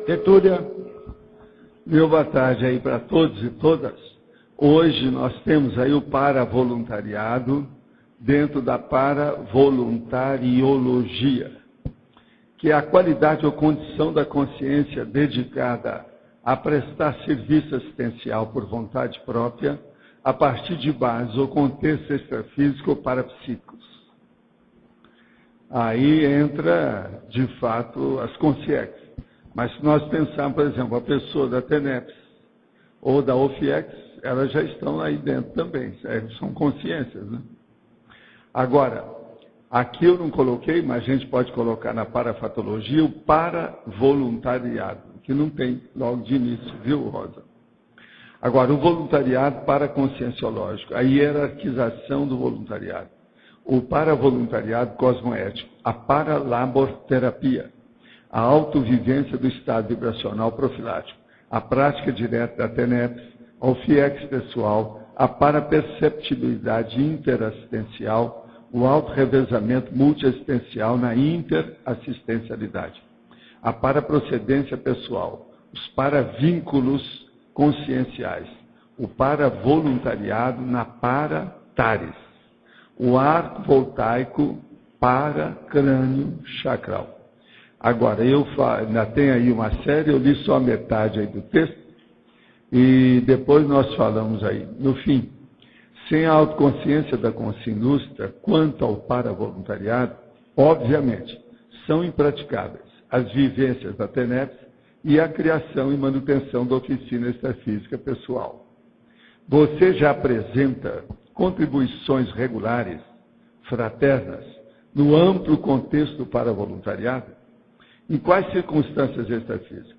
Getúlia, meu boa tarde aí para todos e todas. Hoje nós temos aí o paravoluntariado dentro da paravoluntariologia, que é a qualidade ou condição da consciência dedicada a prestar serviço assistencial por vontade própria a partir de bases ou contextos extrafísicos ou parapsíquicos. Aí entra, de fato, as consciências. Mas se nós pensarmos, por exemplo, a pessoa da TENEPS ou da OFIEX, elas já estão aí dentro também, são consciências, né? Agora, aqui eu não coloquei, mas a gente pode colocar na parafatologia o paravoluntariado, que não tem logo de início, viu, Rosa? Agora, o voluntariado paraconscienciológico, a hierarquização do voluntariado, o paravoluntariado cosmoético, a paralaborterapia, a autovivência do estado vibracional profilático, a prática direta da TENEPS, a OFIEX pessoal, a paraperceptibilidade interassistencial, o autorrevezamento multiassistencial na interassistencialidade, a paraprocedência pessoal, os paravínculos conscienciais, o paravoluntariado na paratares, o arco voltaico paracrânio chakral. Agora, ainda tem aí uma série, eu li só a metade aí do texto, e depois nós falamos aí. No fim, sem a autoconsciência da consciência ilustra, quanto ao paravoluntariado, obviamente, são impraticáveis as vivências da TENEPS e a criação e manutenção da oficina extrafísica pessoal. Você já apresenta contribuições regulares, fraternas, no amplo contexto do paravoluntariado? Em quais circunstâncias extrafísicas?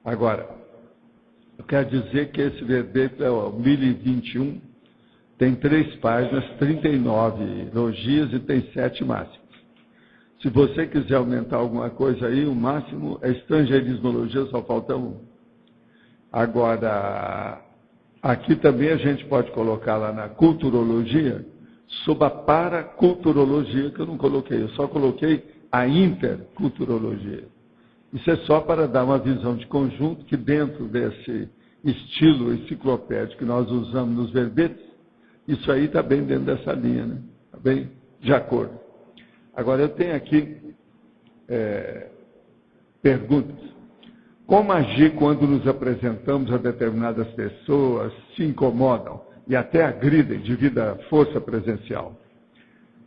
Agora, eu quero dizer que esse verbete é o 1021, tem 3 páginas, 39 elogios e tem 7 máximos. Se você quiser aumentar alguma coisa aí, o máximo é estrangeirismologia, só falta 1. Agora, aqui também a gente pode colocar lá na culturologia, sob a paraculturologia, que eu não coloquei, eu só coloquei a interculturologia. Isso é só para dar uma visão de conjunto que dentro desse estilo enciclopédico que nós usamos nos verbetes, isso aí está bem dentro dessa linha, né? Está bem de acordo. Agora, eu tenho aqui perguntas. Como agir quando nos apresentamos a determinadas pessoas, se incomodam e até agridem devido à força presencial?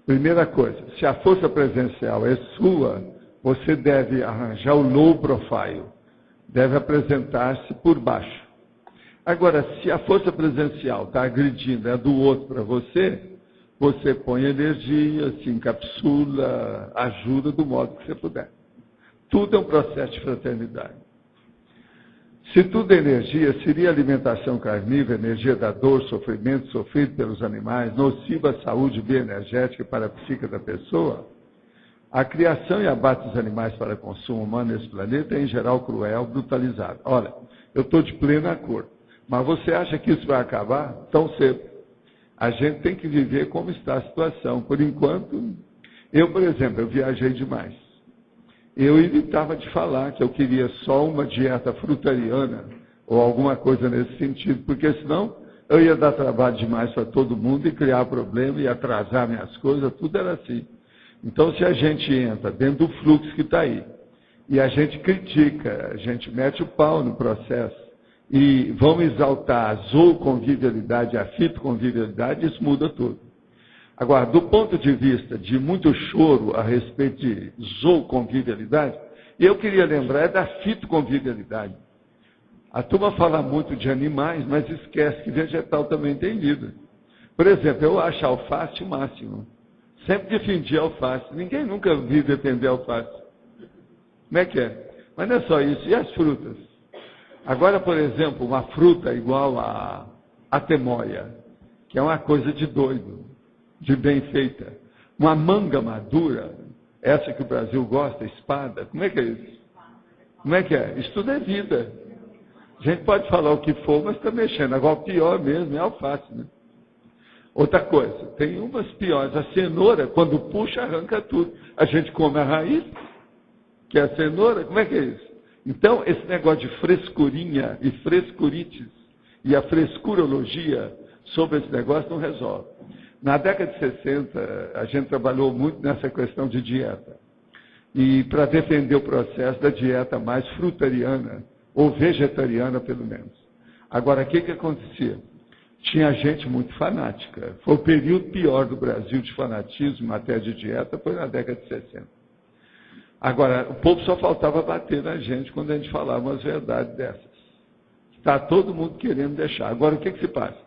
Primeira coisa, se a força presencial é sua, você deve arranjar o low profile, deve apresentar-se por baixo. Agora, se a força presencial está agredindo, é do outro para você, você põe energia, se encapsula, ajuda do modo que você puder. Tudo é um processo de fraternidade. Se tudo é energia, seria alimentação carnívora, energia da dor, sofrimento sofrido pelos animais, nociva à saúde bioenergética para a psique da pessoa? A criação e abate dos animais para consumo humano nesse planeta é, em geral, cruel, brutalizado. Olha, eu estou de pleno acordo, mas você acha que isso vai acabar tão cedo? A gente tem que viver como está a situação. Por enquanto, eu, por exemplo, eu viajei demais. Eu evitava de falar que eu queria só uma dieta frutariana ou alguma coisa nesse sentido, porque senão eu ia dar trabalho demais para todo mundo e criar problema e atrasar minhas coisas, tudo era assim. Então, se a gente entra dentro do fluxo que está aí, e a gente critica, a gente mete o pau no processo, e vamos exaltar a zooconvivialidade, a fitoconvivialidade, isso muda tudo. Agora, do ponto de vista de muito choro a respeito de zooconvivialidade, eu queria lembrar da fitoconvivialidade. A turma fala muito de animais, mas esquece que vegetal também tem vida. Por exemplo, eu acho a alface o máximo. Sempre defendi a alface. Ninguém nunca viu defender a alface. Como é que é? Mas não é só isso. E as frutas? Agora, por exemplo, uma fruta igual a temoia, que é uma coisa de doido, de bem feita. Uma manga madura, essa que o Brasil gosta, espada, como é que é isso? Como é que é? Isso tudo é vida. A gente pode falar o que for, mas está mexendo. Agora, o pior mesmo é a alface, né? Outra coisa, tem umas piores. A cenoura, quando puxa, arranca tudo. A gente come a raiz, que é a cenoura, como é que é isso? Então, esse negócio de frescurinha e frescurites e a frescurologia sobre esse negócio não resolve. Na década de 60, a gente trabalhou muito nessa questão de dieta. E para defender o processo da dieta mais frutariana, ou vegetariana, pelo menos. Agora, o que acontecia? Tinha gente muito fanática. Foi o período pior do Brasil de fanatismo em matéria de dieta, foi na década de 60. Agora, o povo só faltava bater na gente quando a gente falava umas verdades dessas. Está todo mundo querendo deixar. Agora, o que se passa?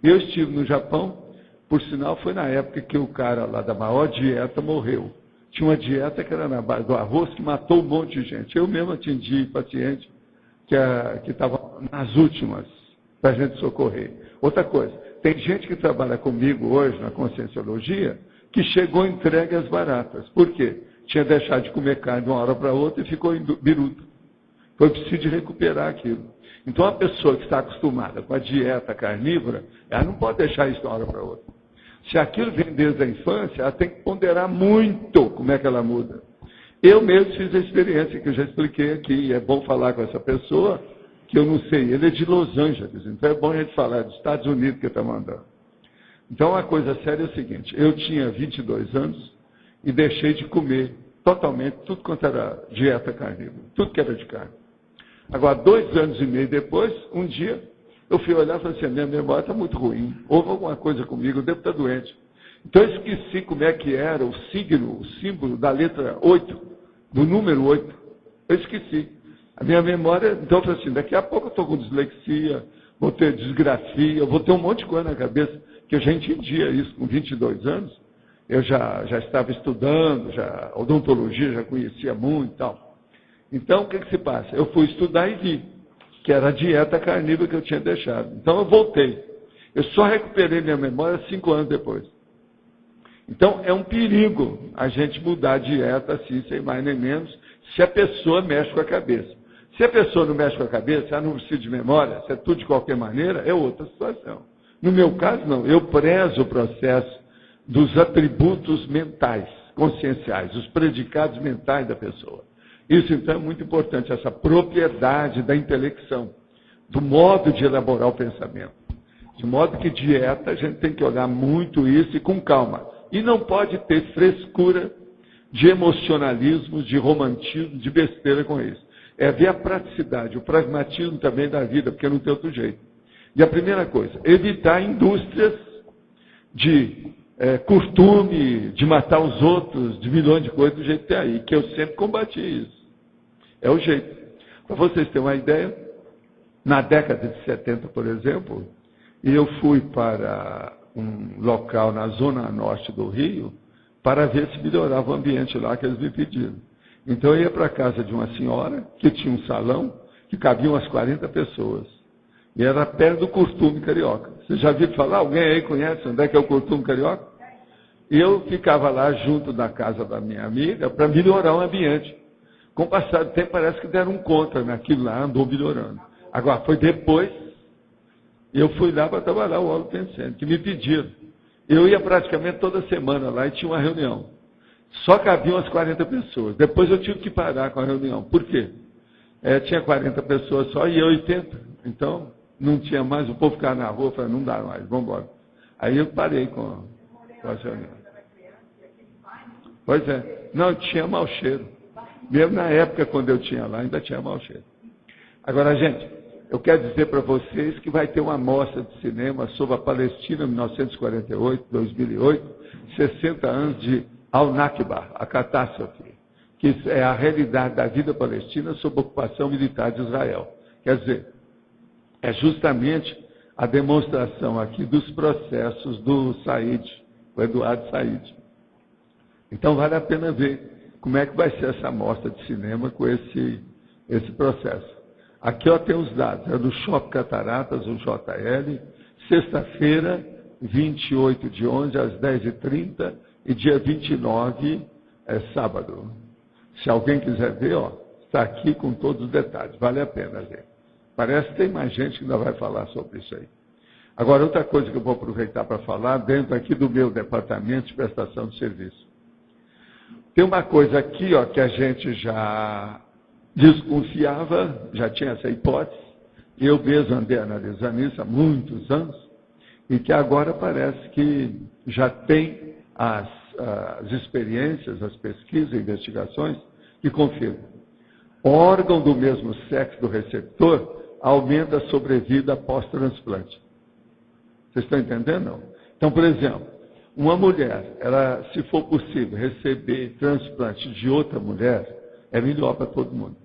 Eu estive no Japão, por sinal, foi na época que o cara lá da maior dieta morreu. Tinha uma dieta que era na base do arroz, que matou um monte de gente. Eu mesmo atendi paciente que estava nas últimas, para a gente socorrer. Outra coisa, tem gente que trabalha comigo hoje na Conscienciologia, que chegou entregue às baratas. Por quê? Tinha deixado de comer carne de uma hora para outra e ficou biruta. Foi preciso de recuperar aquilo. Então, a pessoa que está acostumada com a dieta carnívora, ela não pode deixar isso de uma hora para outra. Se aquilo vem desde a infância, ela tem que ponderar muito como é que ela muda. Eu mesmo fiz a experiência que eu já expliquei aqui, e é bom falar com essa pessoa, que eu não sei, ele é de Los Angeles, então é bom a gente falar, é dos Estados Unidos que está mandando. Então, a coisa séria é o seguinte, eu tinha 22 anos e deixei de comer totalmente tudo quanto era dieta carnívora, tudo que era de carne. Agora, 2 anos e meio depois, um dia, eu fui olhar e falei assim, minha memória está muito ruim, houve alguma coisa comigo, eu devo estar doente. Então, eu esqueci como é que era o signo, o símbolo da letra 8, do número 8. Eu esqueci. A minha memória, então, eu falei assim, daqui a pouco eu estou com dislexia, vou ter disgrafia, vou ter um monte de coisa na cabeça, que eu já entendia isso com 22 anos. Eu já estava estudando, odontologia já conhecia muito e tal. Então, o que se passa? Eu fui estudar e vi que era a dieta carnívora que eu tinha deixado. Então, eu voltei. Eu só recuperei minha memória 5 anos depois. Então, é um perigo a gente mudar a dieta assim, sem mais nem menos, se a pessoa mexe com a cabeça. Se a pessoa não mexe com a cabeça, ela não precisa de memória, se é tudo de qualquer maneira, é outra situação. No meu caso, não. Eu prezo o processo dos atributos mentais, conscienciais, os predicados mentais da pessoa. Isso, então, é muito importante, essa propriedade da intelecção, do modo de elaborar o pensamento. De modo que dieta, a gente tem que olhar muito isso e com calma. E não pode ter frescura de emocionalismo, de romantismo, de besteira com isso. É ver a praticidade, o pragmatismo também da vida, porque não tem outro jeito. E a primeira coisa, evitar indústrias de costume, de matar os outros, de milhões de coisas do jeito que tem aí, que eu sempre combati isso. É o jeito. Para vocês terem uma ideia, na década de 70, por exemplo, eu fui para um local na zona norte do Rio para ver se melhorava o ambiente lá que eles me pediram. Então eu ia para a casa de uma senhora que tinha um salão que cabiam umas 40 pessoas. E era perto do costume carioca. Você já viu falar? Alguém aí conhece onde é que é o costume carioca? E eu ficava lá junto da casa da minha amiga para melhorar o ambiente. Com o passar do tempo parece que deram um contra naquilo lá, andou melhorando. Agora, foi depois, eu fui lá para trabalhar o Olo Pensando, que me pediram. Eu ia praticamente toda semana lá e tinha uma reunião. Só cabiam as 40 pessoas. Depois eu tive que parar com a reunião. Por quê? Tinha 40 pessoas só e eu 80. Então, não tinha mais, o povo ficava na rua, falei, não dá mais, vamos embora. Aí eu parei com as reuniões. Pois é. Não, tinha mau cheiro. Mesmo na época, quando eu tinha lá, ainda tinha mau cheiro. Agora, gente, eu quero dizer para vocês que vai ter uma mostra de cinema sobre a Palestina, 1948-2008, 60 anos de Al-Nakba, a catástrofe, que é a realidade da vida palestina sob ocupação militar de Israel. Quer dizer, é justamente a demonstração aqui dos processos do Said, o Eduardo Said. Então, vale a pena ver como é que vai ser essa mostra de cinema com esse processo. Aqui tem os dados, é do Shopping Cataratas, o JL, sexta-feira, 28 de 11 às 10h30, e dia 29 é sábado. Se alguém quiser ver, está aqui com todos os detalhes, vale a pena ver. Parece que tem mais gente que ainda vai falar sobre isso aí. Agora, outra coisa que eu vou aproveitar para falar, dentro aqui do meu departamento de prestação de serviço. Tem uma coisa aqui, que a gente já desconfiava, já tinha essa hipótese, eu mesmo andei analisando isso há muitos anos, e que agora parece que já tem as experiências, as pesquisas, investigações que confirmam. Órgão do mesmo sexo do receptor aumenta a sobrevida após transplante. Vocês estão entendendo? Não? Então, por exemplo, uma mulher, ela, se for possível receber transplante de outra mulher, é melhor para todo mundo.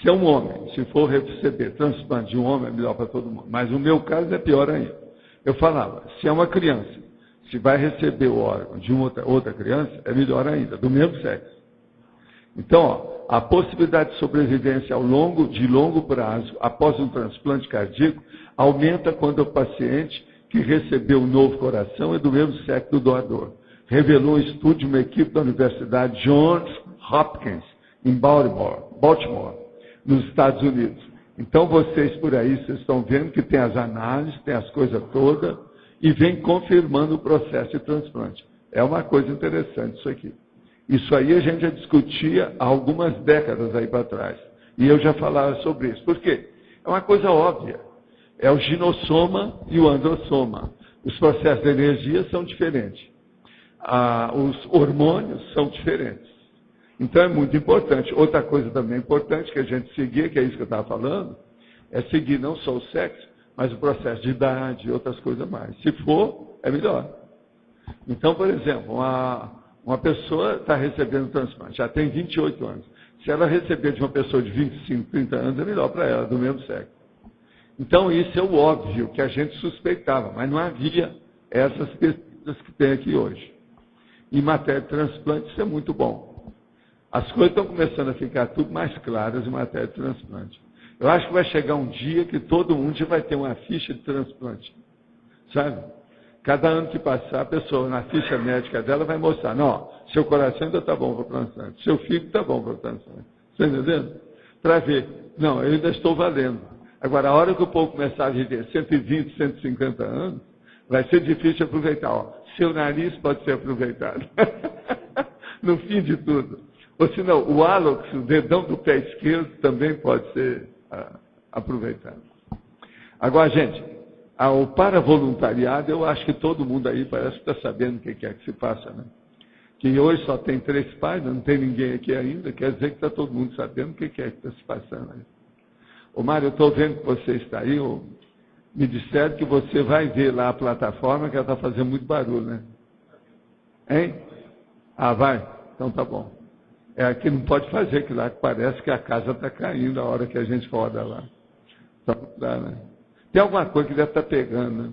Se é um homem, se for receber transplante de um homem, é melhor para todo mundo. Mas no meu caso é pior ainda. Eu falava, se é uma criança, se vai receber o órgão de uma outra criança, é melhor ainda, do mesmo sexo. Então, ó, a possibilidade de sobrevivência de longo prazo, após um transplante cardíaco, aumenta quando o paciente que recebeu um novo coração é do mesmo sexo do doador. Revelou um estudo de uma equipe da Universidade Johns Hopkins, em Baltimore, nos Estados Unidos. Então, vocês por aí, vocês estão vendo que tem as análises, tem as coisas todas, e vem confirmando o processo de transplante. É uma coisa interessante isso aqui. Isso aí a gente já discutia há algumas décadas aí para trás. E eu já falava sobre isso. Por quê? É uma coisa óbvia. É o ginossoma e o androssoma. Os processos de energia são diferentes. Os hormônios são diferentes. Então é muito importante. Outra coisa também importante que a gente seguir, que é isso que eu estava falando, é seguir não só o sexo, mas o processo de idade e outras coisas mais. Se for, é melhor. Então, por exemplo, uma pessoa está recebendo transplante, já tem 28 anos. Se ela receber de uma pessoa de 25, 30 anos, é melhor para ela, do mesmo sexo. Então, isso é o óbvio que a gente suspeitava, mas não havia essas pesquisas que tem aqui hoje. Em matéria de transplante, isso é muito bom. As coisas estão começando a ficar tudo mais claras em matéria de transplante. Eu acho que vai chegar um dia que todo mundo já vai ter uma ficha de transplante. Sabe? Cada ano que passar, a pessoa, na ficha médica dela, vai mostrar, não, seu coração ainda está bom para o transplante, seu fígado está bom para o transplante. Está entendendo? Para ver, não, eu ainda estou valendo. Agora, a hora que o povo começar a viver 120, 150 anos, vai ser difícil aproveitar. Ó, seu nariz pode ser aproveitado. No fim de tudo. Ou senão, o hálux, o dedão do pé esquerdo, também pode ser aproveitado. Agora, gente, o paravoluntariado, eu acho que todo mundo aí parece que está sabendo o que é que se passa, né? Que hoje só tem 3 páginas, não tem ninguém aqui ainda, quer dizer que está todo mundo sabendo o que é que está se passando aí. Ô Mário, eu estou vendo que você está aí, me disseram que você vai ver lá a plataforma, que ela está fazendo muito barulho, né? Hein? Ah, vai? Então tá bom. É aqui não pode fazer, que lá parece que a casa está caindo a hora que a gente roda lá. Só não dá, né? Tem alguma coisa que deve estar pegando, né?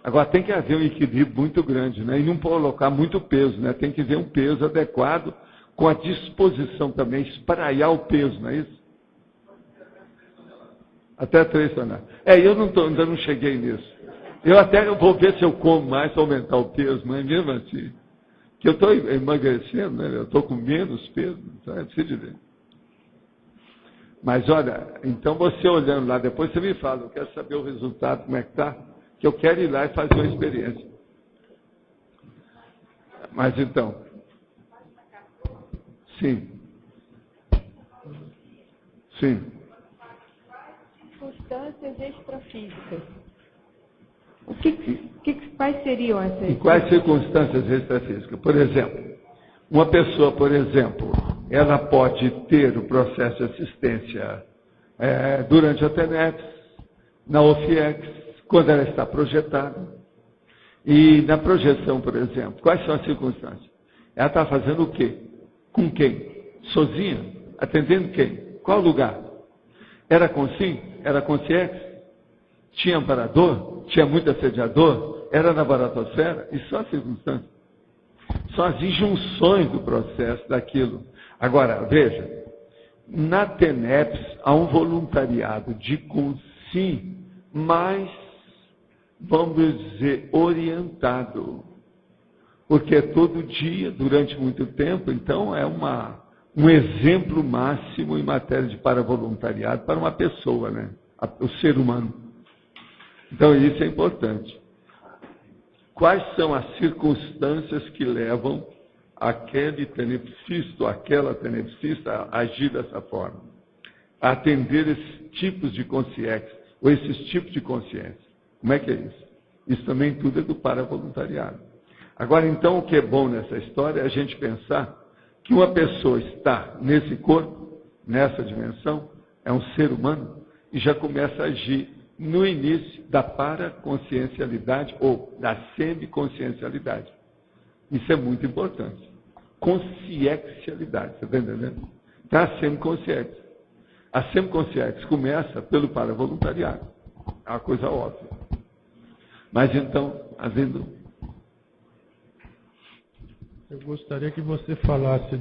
Agora tem que haver um equilíbrio muito grande, né? E não colocar muito peso, né? Tem que ver um peso adequado com a disposição também, espraiar o peso, não é isso? Até 3 toneladas. Ainda não cheguei nisso. Eu vou ver se eu como mais para aumentar o peso, mas mesmo assim. Que eu estou emagrecendo, né? Eu estou com menos peso, então é preciso ver. Mas olha, então você olhando lá, depois você me fala, eu quero saber o resultado, como é que está, que eu quero ir lá e fazer uma experiência. Mas então, sim. Sim. Circunstâncias extrafísicas. Quais seriam essas? E quais circunstâncias extrafísicas? Por exemplo, uma pessoa, por exemplo, ela pode ter o processo de assistência durante a TENEPS, na OFIEX, quando ela está projetada. E na projeção, por exemplo, quais são as circunstâncias? Ela está fazendo o quê? Com quem? Sozinha? Atendendo quem? Qual lugar? Era com SIM? Era com CIEX? Tinha amparador? Tinha muito assediador? Era na baratosfera? Isso são as circunstâncias. São as injunções do processo daquilo. Agora, veja, na TENEPS há um voluntariado de consim mais, vamos dizer, orientado. Porque é todo dia, durante muito tempo, então é um exemplo máximo em matéria de paravoluntariado para uma pessoa, né? O ser humano. Então isso é importante. Quais são as circunstâncias que levam aquele tenepsista ou aquela tenepsista a agir dessa forma? a atender esses tipos de consciência, ou esses tipos de consciência. Como é que é isso? Isso também tudo é do paravoluntariado. Agora, então, o que é bom nessa história é a gente pensar que uma pessoa está nesse corpo, nessa dimensão, é um ser humano, e já começa a agir no início da paraconsciencialidade ou da semiconsciencialidade. Isso é muito importante. Consciencialidade, você está entendendo? Então, a semiconsciência. A semiconsciência começa pelo paravoluntariado. É uma coisa óbvia. Mas então, havendo... Eu gostaria que você falasse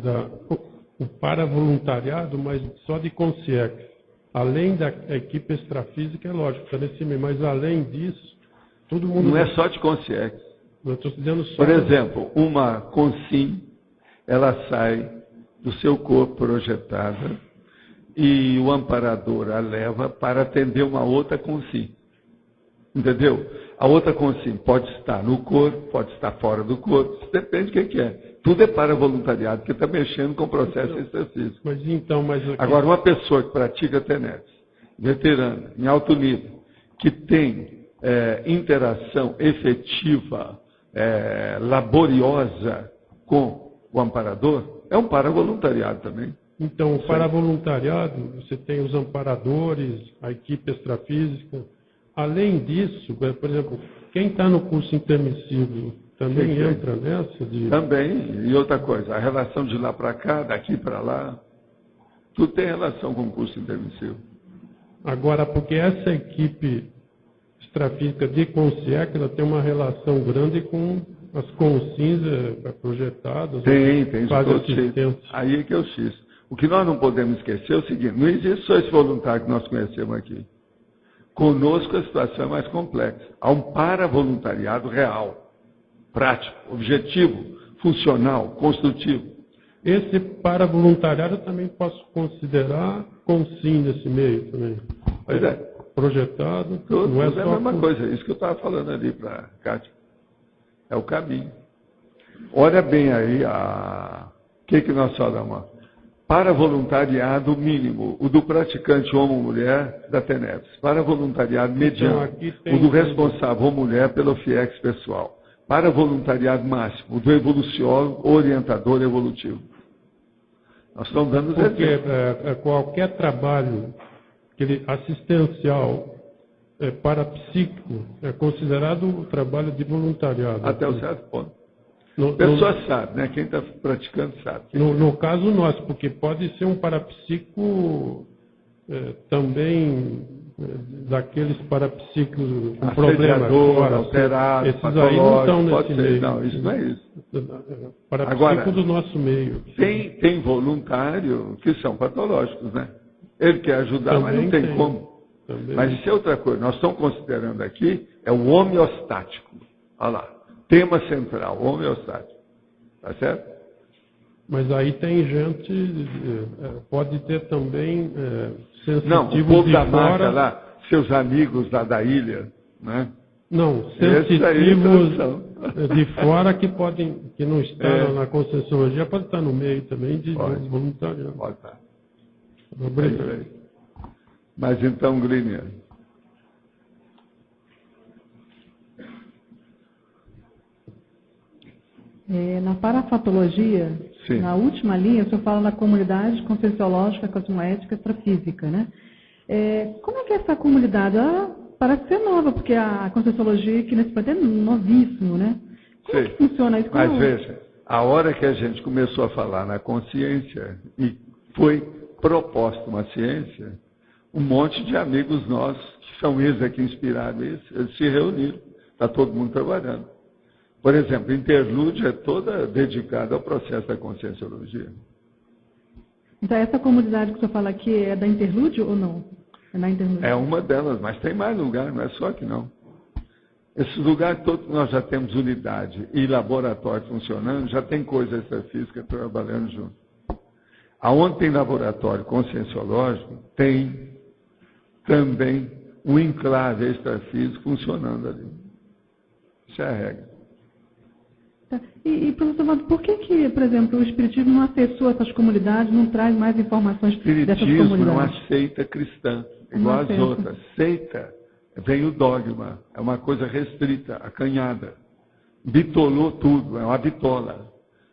o paravoluntariado, mas só de consciência. Além da equipe extrafísica, é lógico, está nesse meio, mas além disso, todo mundo... Não é só de consciência. Eu estou dizendo só... Por exemplo, uma consim, ela sai do seu corpo projetada e o amparador a leva para atender uma outra consim. Entendeu? A outra consim pode estar no corpo, pode estar fora do corpo, isso depende de quem é. Tudo é para voluntariado, porque está mexendo com o processo exercício. Mas aqui... Agora, uma pessoa que pratica TENEPS, veterana, em alto nível, que tem interação efetiva, laboriosa com o amparador, é um paravoluntariado também. Então, o paravoluntariado, você tem os amparadores, a equipe extrafísica. Além disso, por exemplo, quem está no curso intermissivo também entra nessa? Também, e outra coisa, a relação de lá para cá, daqui para lá, tudo tem relação com o curso intermissivo. Agora, porque essa equipe extrafísica de consciência, ela tem uma relação grande com as consins projetadas. Tem faz todos assistência. Aí é que é o X. O que nós não podemos esquecer é o seguinte, não existe só esse voluntário que nós conhecemos aqui. Conosco a situação é mais complexa. Há um paravoluntariado real, prático, objetivo, funcional, construtivo. Esse paravoluntariado eu também posso considerar consim nesse meio também. Pois é. Projetado. Tudo, não é tudo só a mesma coisa. Isso que eu estava falando ali para a Kátia. É o caminho. Olha bem aí o que nós falamos. Para voluntariado mínimo, o do praticante homem ou mulher da TENEPS. Para voluntariado mediano, o do responsável ou mulher pelo FIEX pessoal. Para voluntariado máximo, o do evoluciólogo ou orientador evolutivo. Nós estamos dando os exemplos. Qualquer trabalho assistencial parapsíquico é considerado um trabalho de voluntariado. Até um certo ponto. A pessoa sabe, né? Quem está praticando sabe. No caso nosso, porque pode ser um parapsíquico também daqueles parapsíquicos com problema fora, alterado, esses aí não estão nesse meio. Não, isso não é isso. Parapsíquico Agora, do nosso meio. Tem voluntário que são patológicos, né? Ele quer ajudar, também mas não tem como. Também. Mas isso é outra coisa. Nós estamos considerando aqui é o homeostático. Olha lá. Tema central, homeostático. Tá certo? Mas aí tem gente, pode ter também sensitivos não, o povo de da fora. marca lá, seus amigos lá da ilha, né? Não, sensitivos de fora que não estão na Conscienciologia, pode estar no meio também de voluntariado. Pode estar. Obrigado. Mas então, Glínia. Na parafatologia, Sim. na última linha, o senhor fala na comunidade conscienciológica, cosmoética, extrafísica, né? Como é que é essa comunidade? Ela parece ser nova, porque a conscienciologia aqui nesse planeta é novíssimo, né? Como é que funciona isso? Mas veja, a hora que a gente começou a falar na consciência e foi proposta uma ciência, um monte de amigos nossos, que são eles aqui inspirados, eles se reuniram, está todo mundo trabalhando. Por exemplo, Interlúdio é toda dedicada ao processo da conscienciologia. Então, essa comunidade que o senhor fala aqui é da Interlúdio ou não? É na Interlúdio? É uma delas, mas tem mais lugar, não é só aqui não. Esses lugares todos nós já temos unidade e laboratório funcionando, já tem coisa extrafísica trabalhando junto. Aonde tem laboratório conscienciológico, tem também um enclave extrafísico funcionando ali. Isso é a regra. E professor Valdo, por que, por exemplo, o Espiritismo não acessou essas comunidades, não traz mais informações dessas comunidades? O Espiritismo não aceita cristã, igual as outras. Seita, vem o dogma, é uma coisa restrita, acanhada. Bitolou tudo, é uma bitola.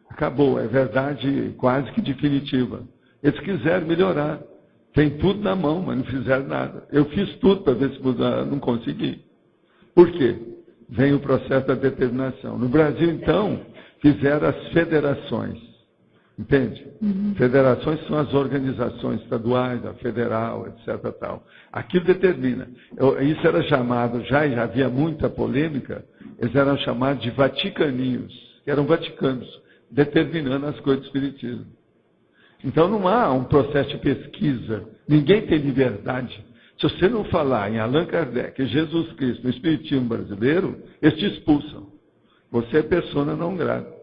Acabou, é verdade quase que definitiva. Eles quiseram melhorar. Tem tudo na mão, mas não fizeram nada. Eu fiz tudo para ver se mudar, não consegui. Por quê? Vem o processo da determinação. No Brasil, então, fizeram as federações. Entende? Federações são as organizações estaduais, a federal, etc. Tal. Aquilo determina. Isso era chamado, já havia muita polêmica, eles eram chamados de vaticaninhos, que eram vaticanos, determinando as coisas do espiritismo. Então não há um processo de pesquisa, ninguém tem liberdade. Se você não falar em Allan Kardec, Jesus Cristo, no espiritismo brasileiro, eles te expulsam. Você é persona não grata.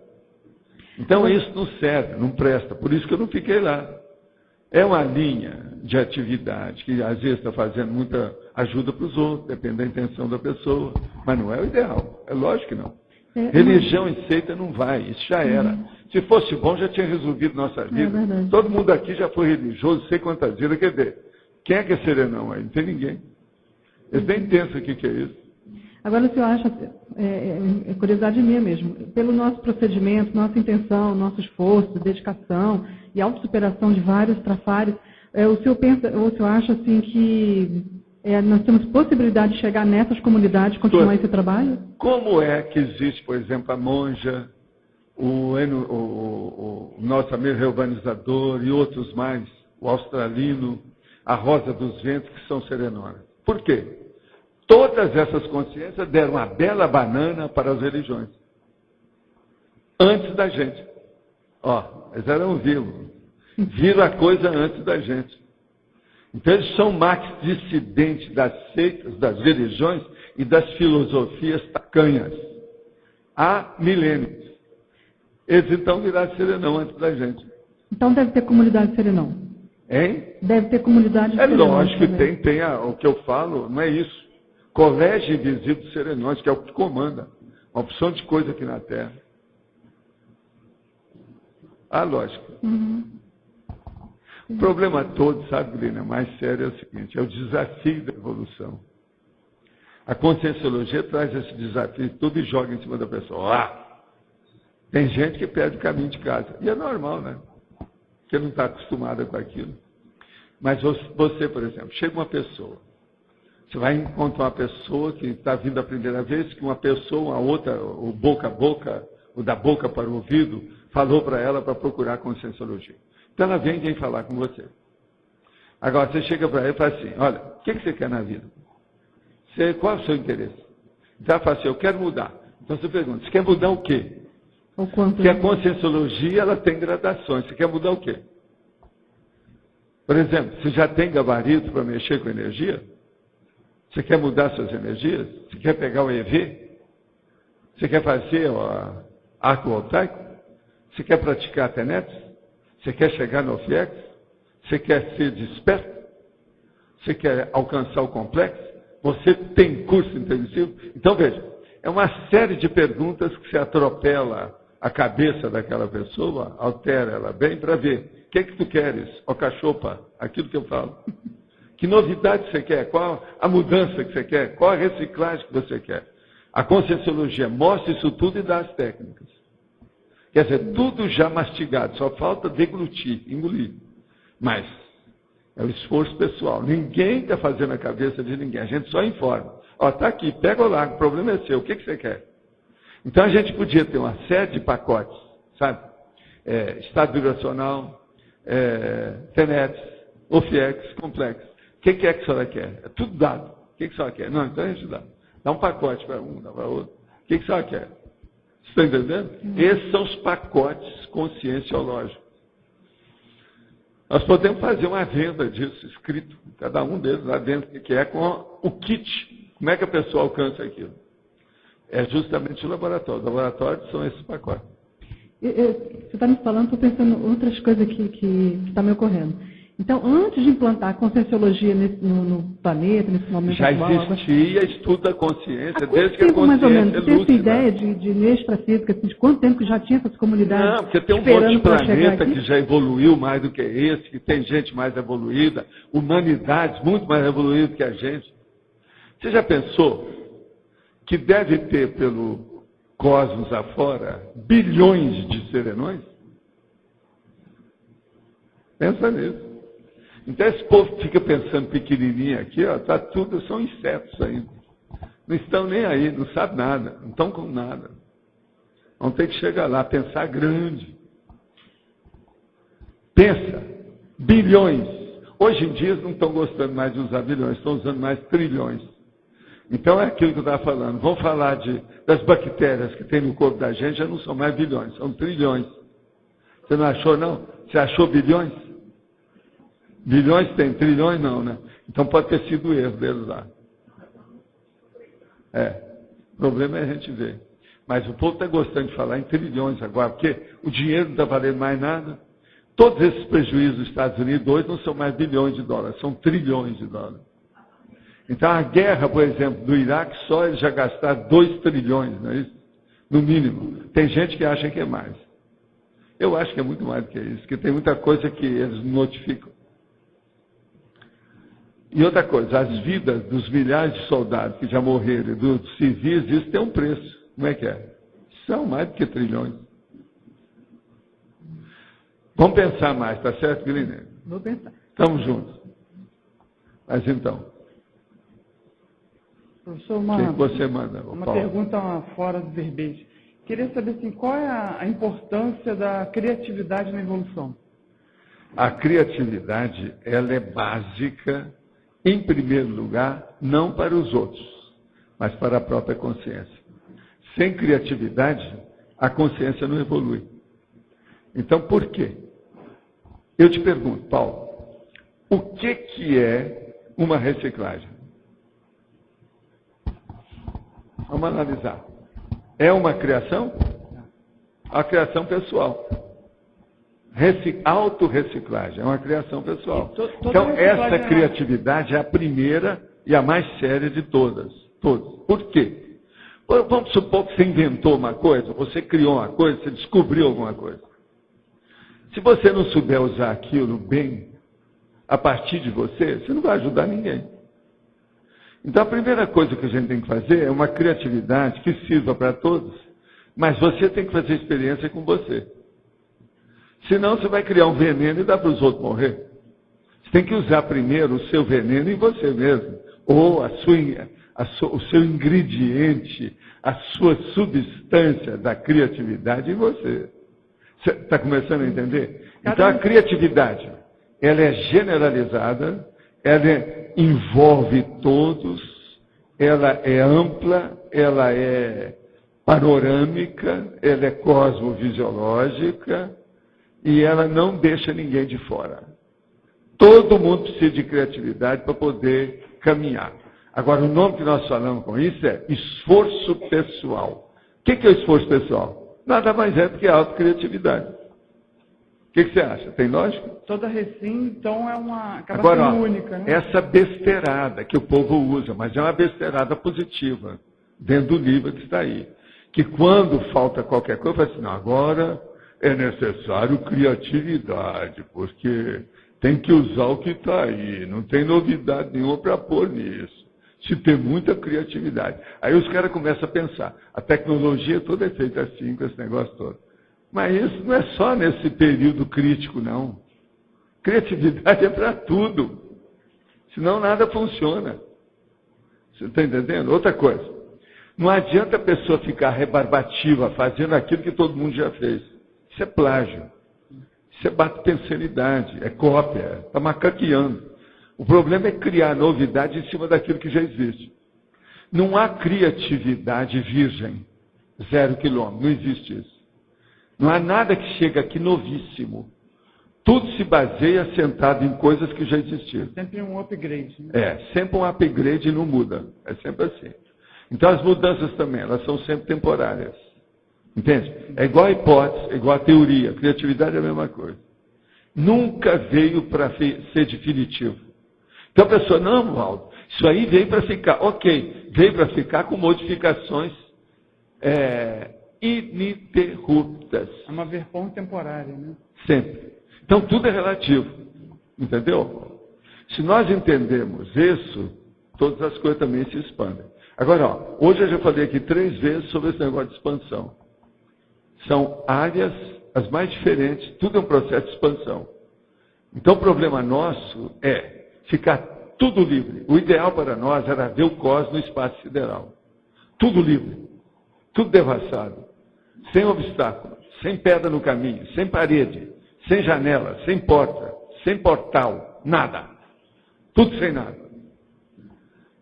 Então isso não serve, não presta. Por isso que eu não fiquei lá. É uma linha de atividade que às vezes está fazendo muita ajuda para os outros, depende da intenção da pessoa. Mas não é o ideal. É lógico que não. Religião e seita não vai, isso já era. Se fosse bom, já tinha resolvido nossa vida. Todo mundo aqui já foi religioso, sei quantas vidas. Quer dizer, quem é que é serenão aí? Não tem ninguém. Eles nem pensam o que é isso. Agora, o senhor acha, é curiosidade minha mesmo, pelo nosso procedimento, nossa intenção, nosso esforço, dedicação e autossuperação de vários trafares, o senhor acha assim que nós temos possibilidade de chegar nessas comunidades e continuar esse trabalho? Como é que existe, por exemplo, a monja, o nosso amigo reurbanizador e outros mais, o australino, a Rosa dos Ventos, que são serenonas? Por quê? Todas essas consciências deram uma bela banana para as religiões. Antes da gente. Eles eram vivos. Viram a coisa antes da gente. Então eles são max dissidentes das seitas, das religiões e das filosofias tacanhas. Há milênios. Eles então viraram serenão antes da gente. Então deve ter comunidade serenão. Hein? Deve ter comunidade serenão. É lógico que tem o que eu falo, não é isso. Colégio Invisível dos Serenões, que é o que comanda. Uma opção de coisa aqui na Terra. Lógico. O problema todo, sabe, Glina, mais sério é o seguinte, é o desafio da evolução. A conscienciologia traz esse desafio tudo e joga em cima da pessoa. Tem gente que perde o caminho de casa. E é normal, né? Porque não está acostumada com aquilo. Mas você, por exemplo, chega uma pessoa, você vai encontrar uma pessoa que está vindo a primeira vez, que uma pessoa, a outra, o boca a boca, o da boca para o ouvido, falou para ela para procurar a conscienciologia. Então ela vem falar com você. Agora você chega para ela e fala assim, olha, o que você quer na vida? Qual é o seu interesse? Então ela fala assim, eu quero mudar. Então você pergunta, você quer mudar o quê? Porque a conscienciologia ela tem gradações. Você quer mudar o quê? Por exemplo, você já tem gabarito para mexer com energia? Você quer mudar suas energias? Você quer pegar o EV? Você quer fazer o arco voltaico? Você quer praticar a TENETS? Você quer chegar no OFIEX? Você quer ser desperto? Você quer alcançar o complexo? Você tem curso intensivo? Então, veja, é uma série de perguntas que se atropela a cabeça daquela pessoa, altera ela bem para ver. O que tu queres? Ó cachopa, aquilo que eu falo. Que novidade você quer? Qual a mudança que você quer? Qual a reciclagem que você quer? A conscienciologia mostra isso tudo e dá as técnicas. Quer dizer, tudo já mastigado, só falta deglutir, engolir. Mas é o esforço pessoal. Ninguém está fazendo a cabeça de ninguém, a gente só informa. Está aqui, pega lá, o problema é seu, o que você quer? Então a gente podia ter uma série de pacotes, sabe? Estado vibracional, TENETS, OFIEX, complexo. O que é que a senhora quer? É tudo dado. O que a senhora quer? Não, então a gente dá. Dá um pacote para um, dá para outro. O que a senhora quer? Você está entendendo? Esses são os pacotes conscienciológicos. Nós podemos fazer uma venda disso, escrito, cada um deles lá dentro, que é com o kit. Como é que a pessoa alcança aquilo? É justamente o laboratório. Os laboratórios são esses pacotes. Você está me falando, estou pensando em outras coisas que está me ocorrendo. Então, antes de implantar a conscienciologia no planeta, nesse momento Já atual... existia estudo da consciência, Há desde quanto que a tempo, mais ou menos, consciência é você tem essa lúcida. ideia de extrafísica, assim, de quanto tempo que já tinha essas comunidades Não, porque tem um monte esperando de para chegar planeta aqui? que já evoluiu mais do que esse, que tem gente mais evoluída, humanidades muito mais evoluídas que a gente. Você já pensou que deve ter pelo cosmos afora bilhões de serenões? Pensa nisso. Então esse povo que fica pensando pequenininho aqui, ó, tá tudo, são insetos ainda. Não estão nem aí, não sabem nada, não estão com nada. Vão ter que chegar lá, pensar grande. Pensa, bilhões. Hoje em dia eles não estão gostando mais de usar bilhões, estão usando mais trilhões. Então é aquilo que eu estava falando. Vamos falar das bactérias que tem no corpo da gente, já não são mais bilhões, são trilhões. Você não achou, não? Você achou bilhões? Bilhões tem, trilhões não, né? Então pode ter sido o erro deles lá. O problema é a gente ver. Mas o povo está gostando de falar em trilhões agora, porque o dinheiro não está valendo mais nada. Todos esses prejuízos dos Estados Unidos hoje não são mais bilhões de dólares, são trilhões de dólares. Então a guerra, por exemplo, do Iraque, só eles já gastaram 2 trilhões, não é isso? No mínimo. Tem gente que acha que é mais. Eu acho que é muito mais do que isso, porque tem muita coisa que eles notificam. E outra coisa, as vidas dos milhares de soldados que já morreram, dos civis, isso tem um preço. Como é que é? São mais do que trilhões. Vamos pensar mais, tá certo, Guilherme? Vou pensar. Estamos juntos. Mas então, Professor, o que você manda, uma Paulo? pergunta fora do verbete. Queria saber assim, qual é a importância da criatividade na evolução? A criatividade, ela é básica, em primeiro lugar, não para os outros, mas para a própria consciência. Sem criatividade, a consciência não evolui. Então, por quê? Eu te pergunto, Paulo, o que é uma reciclagem? Vamos analisar. É uma criação? A criação pessoal. Autorreciclagem é uma criação pessoal. Então, essa criatividade é a primeira e a mais séria de todas. Por quê? Vamos supor que você inventou uma coisa, você criou uma coisa, você descobriu alguma coisa. Se você não souber usar aquilo bem, a partir de você, você não vai ajudar ninguém. Então, a primeira coisa que a gente tem que fazer é uma criatividade que sirva para todos, mas você tem que fazer experiência com você. Senão, você vai criar um veneno e dá para os outros morrer. Você tem que usar primeiro o seu veneno em você mesmo, ou o seu ingrediente, a sua substância da criatividade em você. Você está começando a entender? Então, a criatividade, ela é generalizada, ela envolve todos, ela é ampla, ela é panorâmica, ela é cosmovisiológica e ela não deixa ninguém de fora. Todo mundo precisa de criatividade para poder caminhar. Agora, o nome que nós falamos com isso é esforço pessoal. O que é o esforço pessoal? Nada mais é do que a autocriatividade. O que você acha? Tem lógica? Toda recém, então, acaba Agora, sendo única, né? Essa besteirada que o povo usa, mas é uma besteirada positiva, dentro do livro que está aí. Que quando falta qualquer coisa, fala assim, não, agora é necessário criatividade, porque tem que usar o que está aí, não tem novidade nenhuma para pôr nisso. Se tem muita criatividade. Aí os caras começam a pensar, a tecnologia toda é feita assim, com esse negócio todo. Mas isso não é só nesse período crítico, não. Criatividade é para tudo. Senão nada funciona. Você está entendendo? Outra coisa. Não adianta a pessoa ficar rebarbativa, fazendo aquilo que todo mundo já fez. Isso é plágio. Isso é bate-pensanidade, é cópia, está macaqueando. O problema é criar novidade em cima daquilo que já existe. Não há criatividade virgem, 0 quilômetro, não existe isso. Não há nada que chega aqui novíssimo. Tudo se baseia sentado em coisas que já existiram. Sempre um upgrade. Né? É, sempre um upgrade e não muda. É sempre assim. Então as mudanças também, elas são sempre temporárias. Entende? É igual a hipótese, é igual a teoria. A criatividade é a mesma coisa. Nunca veio para ser definitivo. Então a pessoa, não, Valdo, isso aí veio para ficar. Ok, veio para ficar com modificações ininterruptas. É uma versão temporária, né? Sempre. Então tudo é relativo. Entendeu? Se nós entendemos isso, todas as coisas também se expandem. Agora, hoje eu já falei aqui 3 vezes sobre esse negócio de expansão. São áreas as mais diferentes, tudo é um processo de expansão. Então o problema nosso é ficar tudo livre. O ideal para nós era ver o cosmos no espaço sideral. Tudo livre, tudo devassado, sem obstáculo, sem pedra no caminho, sem parede, sem janela, sem porta, sem portal, nada. Tudo sem nada.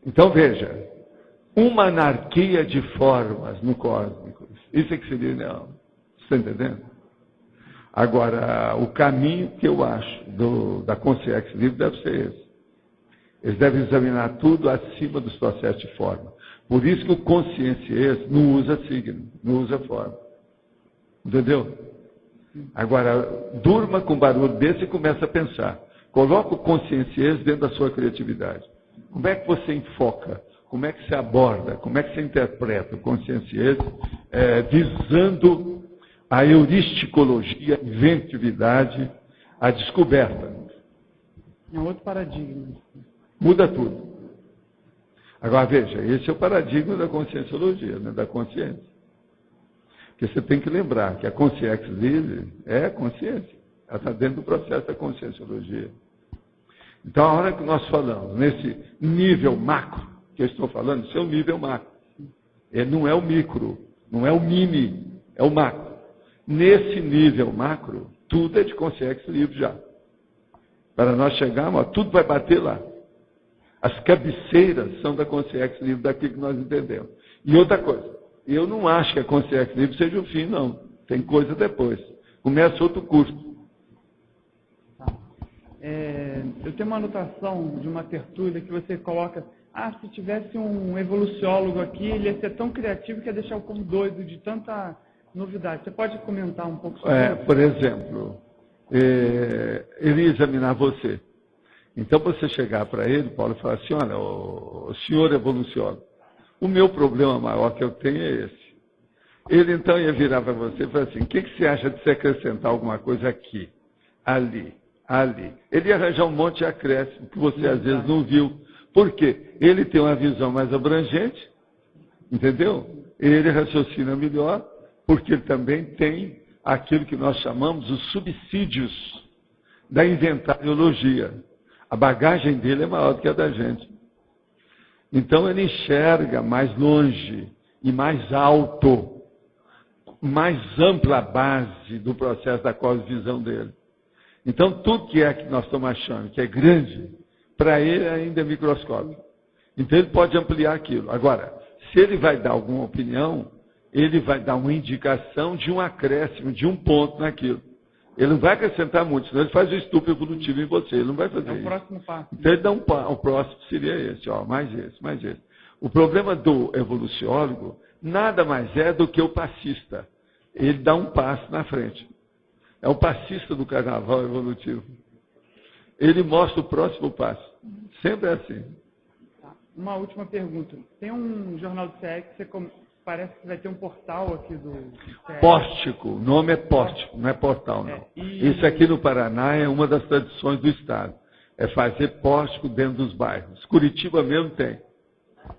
Então veja, uma anarquia de formas no cósmico. Isso é que seria ideal. Você está entendendo? Agora, o caminho que eu acho da consciência livre deve ser esse. Eles devem examinar tudo acima dos processos de forma. Por isso que o consciência não usa signo, não usa forma. Entendeu? Agora, durma com barulho desse e começa a pensar. Coloca o consciência dentro da sua criatividade. Como é que você enfoca? Como é que você aborda? Como é que você interpreta o consciência visando a heuristicologia, a inventividade, a descoberta? É um outro paradigma. Muda tudo. Agora, veja, esse é o paradigma da conscienciologia, né, da consciência. Porque você tem que lembrar que a consciência livre é a consciência. Ela está dentro do processo da conscienciologia. Então, a hora que nós falamos nesse nível macro, que eu estou falando, isso é o nível macro. Ele não é o micro, não é o mini, é o macro. Nesse nível macro, tudo é de consciência livre já. Para nós chegarmos, tudo vai bater lá. As cabeceiras são da consciência livre, daquilo que nós entendemos. E outra coisa, eu não acho que a consciência livre seja o fim, não. Tem coisa depois. Começa outro curso. Eu tenho uma anotação de uma tertúlia que você coloca, se tivesse um evoluciólogo aqui, ele ia ser tão criativo que ia deixar o povo doido de tanta novidade. Você pode comentar um pouco sobre isso? Por exemplo, ele ia examinar você. Então você chegar para ele, Paulo, e falar assim, olha, o senhor evoluciólogo, o meu problema maior que eu tenho é esse. Ele então ia virar para você e falar assim, o que você acha de você acrescentar alguma coisa aqui, ali? Ele ia arranjar um monte de acréscimo que você às vezes não viu. Por quê? Ele tem uma visão mais abrangente, entendeu? Ele raciocina melhor, porque ele também tem aquilo que nós chamamos os subsídios da inventariologia. A bagagem dele é maior do que a da gente. Então ele enxerga mais longe e mais alto, mais ampla a base do processo da cosmovisão dele. Então, tudo que nós estamos achando que é grande, para ele ainda é microscópico. Então, ele pode ampliar aquilo. Agora, se ele vai dar alguma opinião, ele vai dar uma indicação de um acréscimo, de um ponto naquilo. Ele não vai acrescentar muito, senão ele faz o estupro evolutivo em você. Ele não vai fazer isso. É o próximo passo. Então, ele dá o próximo seria esse, mais esse. O problema do evoluciólogo nada mais é do que o passista. Ele dá um passo na frente. É o passista do carnaval evolutivo. Ele mostra o próximo passo. Sempre é assim. Uma última pergunta. Tem um jornal do CE que parece que vai ter um portal aqui do CE. Pórtico. O nome é pórtico, não é portal, não. Isso aqui no Paraná é uma das tradições do Estado. É fazer pórtico dentro dos bairros. Curitiba mesmo tem.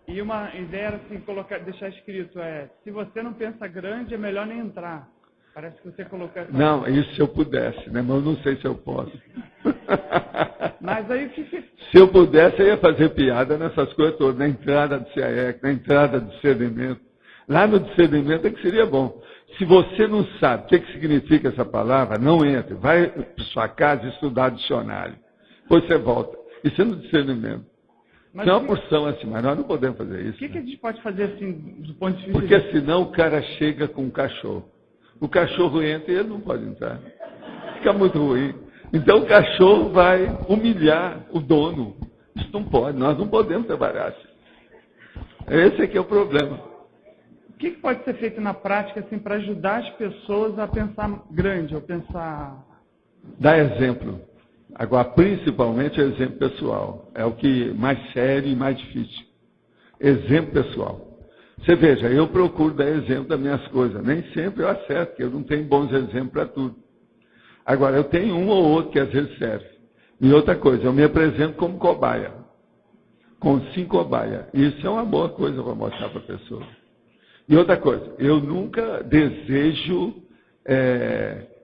E uma ideia era assim, deixar escrito, se você não pensa grande, é melhor nem entrar. Parece que você colocou essa... Não, isso se eu pudesse, né? Mas eu não sei se eu posso. Mas aí Se eu pudesse, eu ia fazer piada nessas coisas todas, na entrada do CAEC, na entrada do discernimento. Lá no discernimento é que seria bom. Se você não sabe o que significa essa palavra, não entre. Vai para sua casa estudar dicionário. Depois você volta. Isso é no discernimento. Tem uma porção assim, mas nós não podemos fazer isso. O que a gente pode fazer assim, do ponto de vista... Porque senão o cara chega com um cachorro. O cachorro entra e ele não pode entrar. Fica muito ruim. Então o cachorro vai humilhar o dono. Isso não pode, nós não podemos trabalhar assim. Esse aqui é o problema. O que pode ser feito na prática assim, para ajudar as pessoas a pensar grande, ou pensar Dá exemplo. Agora, principalmente, exemplo pessoal. É o que mais sério e mais difícil. Exemplo pessoal. Você veja, eu procuro dar exemplo das minhas coisas. Nem sempre eu acerto, porque eu não tenho bons exemplos para tudo. Agora, eu tenho um ou outro que às vezes serve. E outra coisa, eu me apresento como cobaia. Com 5 cobaia. Isso é uma boa coisa para mostrar para a pessoa. E outra coisa, eu nunca desejo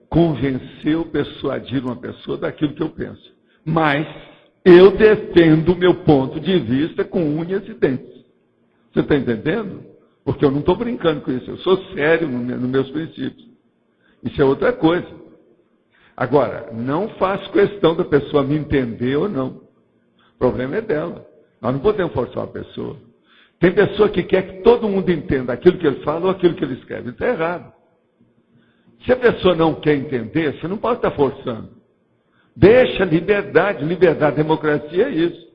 convencer ou persuadir uma pessoa daquilo que eu penso. Mas eu defendo o meu ponto de vista com unhas e dentes. Você está entendendo? Porque eu não estou brincando com isso. Eu sou sério nos meus princípios. Isso é outra coisa. Agora, não faço questão da pessoa me entender ou não. O problema é dela. Nós não podemos forçar uma pessoa. Tem pessoa que quer que todo mundo entenda aquilo que ele fala ou aquilo que ele escreve. Isso é errado. Se a pessoa não quer entender, você não pode estar forçando. Deixa liberdade. Liberdade, democracia é isso.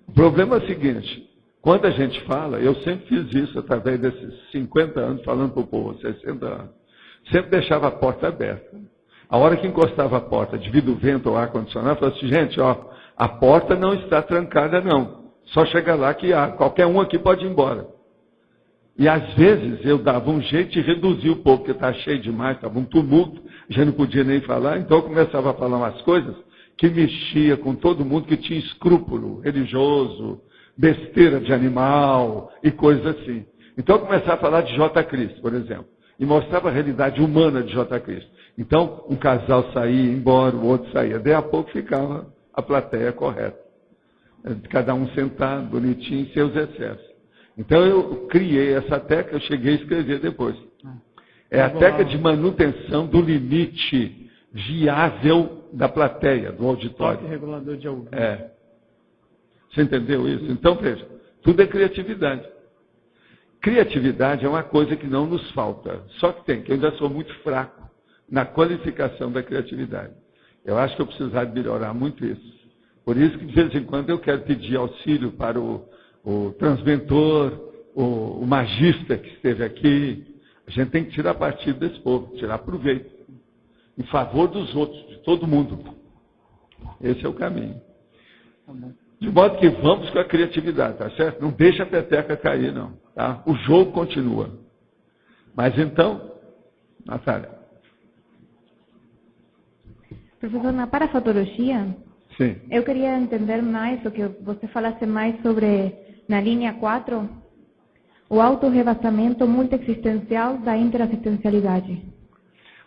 O problema é o seguinte. Quando a gente fala, eu sempre fiz isso através desses 50 anos, falando para o povo, 60 anos. Sempre deixava a porta aberta. A hora que encostava a porta, devido ao vento ou ar-condicionado, eu falava assim, gente, ó, a porta não está trancada, não. Só chega lá que qualquer um aqui pode ir embora. E às vezes eu dava um jeito de reduzir o povo, porque estava cheio demais, estava um tumulto, já não podia nem falar, então eu começava a falar umas coisas que mexia com todo mundo que tinha escrúpulo religioso, besteira de animal e coisas assim. Então eu começava a falar de J. Cristo, por exemplo, e mostrava a realidade humana de J. Cristo. Então, um casal saía, ia embora, o outro saía. Daí a pouco ficava a plateia correta. Cada um sentado, bonitinho, em seus excessos. Então eu criei essa técnica, eu cheguei a escrever depois. É a técnica de manutenção do limite viável da plateia, do auditório. Toque regulador de ouvido. Você entendeu isso? Então, veja, tudo é criatividade. Criatividade é uma coisa que não nos falta. Só que eu ainda sou muito fraco na qualificação da criatividade. Eu acho que eu precisava melhorar muito isso. Por isso que, de vez em quando, eu quero pedir auxílio para o transmentor, o magista que esteve aqui. A gente tem que tirar partido desse povo, tirar proveito. Em favor dos outros, de todo mundo. Esse é o caminho. Tá bom. De modo que vamos com a criatividade, tá certo? Não deixa a peteca cair, não. Tá? O jogo continua. Mas então, Natália. Professor, na parafotologia, Sim. eu queria entender mais, o que você falasse mais sobre, na linha 4, o autorrebassamento multiexistencial da interassistencialidade.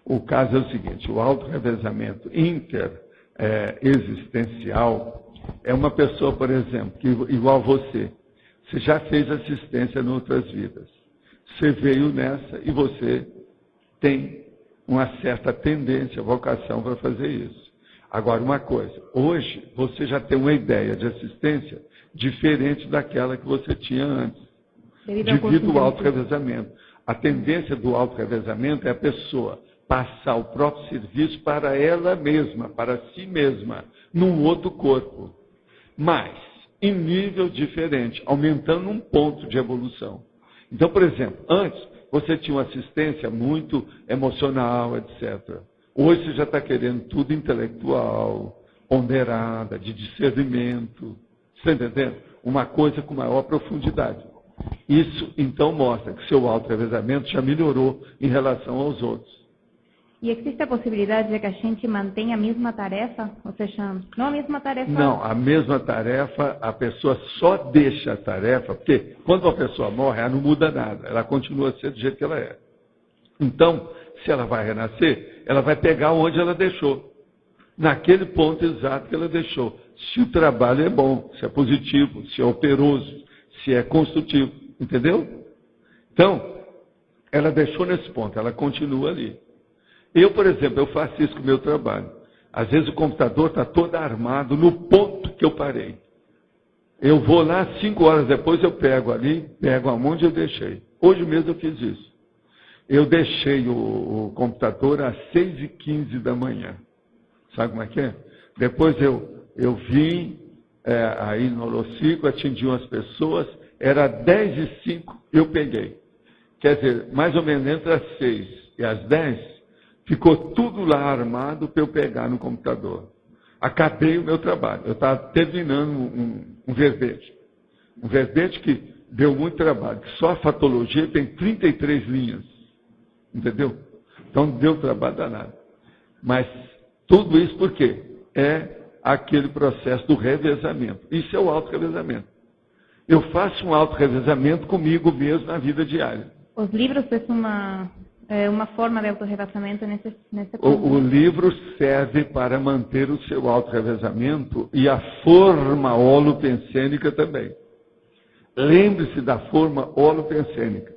O caso é o seguinte, o autorrevezamento interexistencial é uma pessoa, por exemplo, que igual você já fez assistência em outras vidas. Você veio nessa e você tem uma certa tendência, vocação para fazer isso. Agora, uma coisa, hoje você já tem uma ideia de assistência diferente daquela que você tinha antes, devido ao autorrevezamento. A tendência do autorrevezamento é a pessoa passar o próprio serviço para ela mesma, para si mesma, num outro corpo, mas em nível diferente, aumentando um ponto de evolução. Então, por exemplo, antes você tinha uma assistência muito emocional, etc. Hoje você já está querendo tudo intelectual, ponderada, de discernimento, você está entendendo? Uma coisa com maior profundidade. Isso, então, mostra que seu autorrevezamento já melhorou em relação aos outros. E existe a possibilidade de que a gente mantenha a mesma tarefa? Ou seja, não a mesma tarefa? Não, a mesma tarefa, a pessoa só deixa a tarefa, porque quando uma pessoa morre, ela não muda nada, ela continua a ser do jeito que ela é. Então, se ela vai renascer, ela vai pegar onde ela deixou, naquele ponto exato que ela deixou. Se o trabalho é bom, se é positivo, se é operoso, se é construtivo, entendeu? Então, ela deixou nesse ponto, ela continua ali. Eu, por exemplo, eu faço isso com o meu trabalho. Às vezes o computador está todo armado no ponto que eu parei. Eu vou lá, 5 horas depois eu pego ali, pego aonde eu deixei. Hoje mesmo eu fiz isso. Eu deixei o computador às 6h15 da manhã. Sabe como é que é? Depois eu vim aí no Holociclo, atendi umas pessoas, era 10h05, eu peguei. Quer dizer, mais ou menos entre as 6 e as 10, Ficou tudo lá armado para eu pegar no computador. Acabei o meu trabalho. Eu estava terminando um verbete. Um verbete que deu muito trabalho. Só a fatologia tem 33 linhas. Entendeu? Então deu trabalho danado. Mas tudo isso por quê? É aquele processo do revezamento. Isso é o auto-revezamento. Eu faço um auto-revezamento comigo mesmo na vida diária. Os livros é uma forma de autorrevezamento nesse O livro serve para manter o seu auto-revezamento e a forma holopensênica também. Lembre-se da forma holopensênica.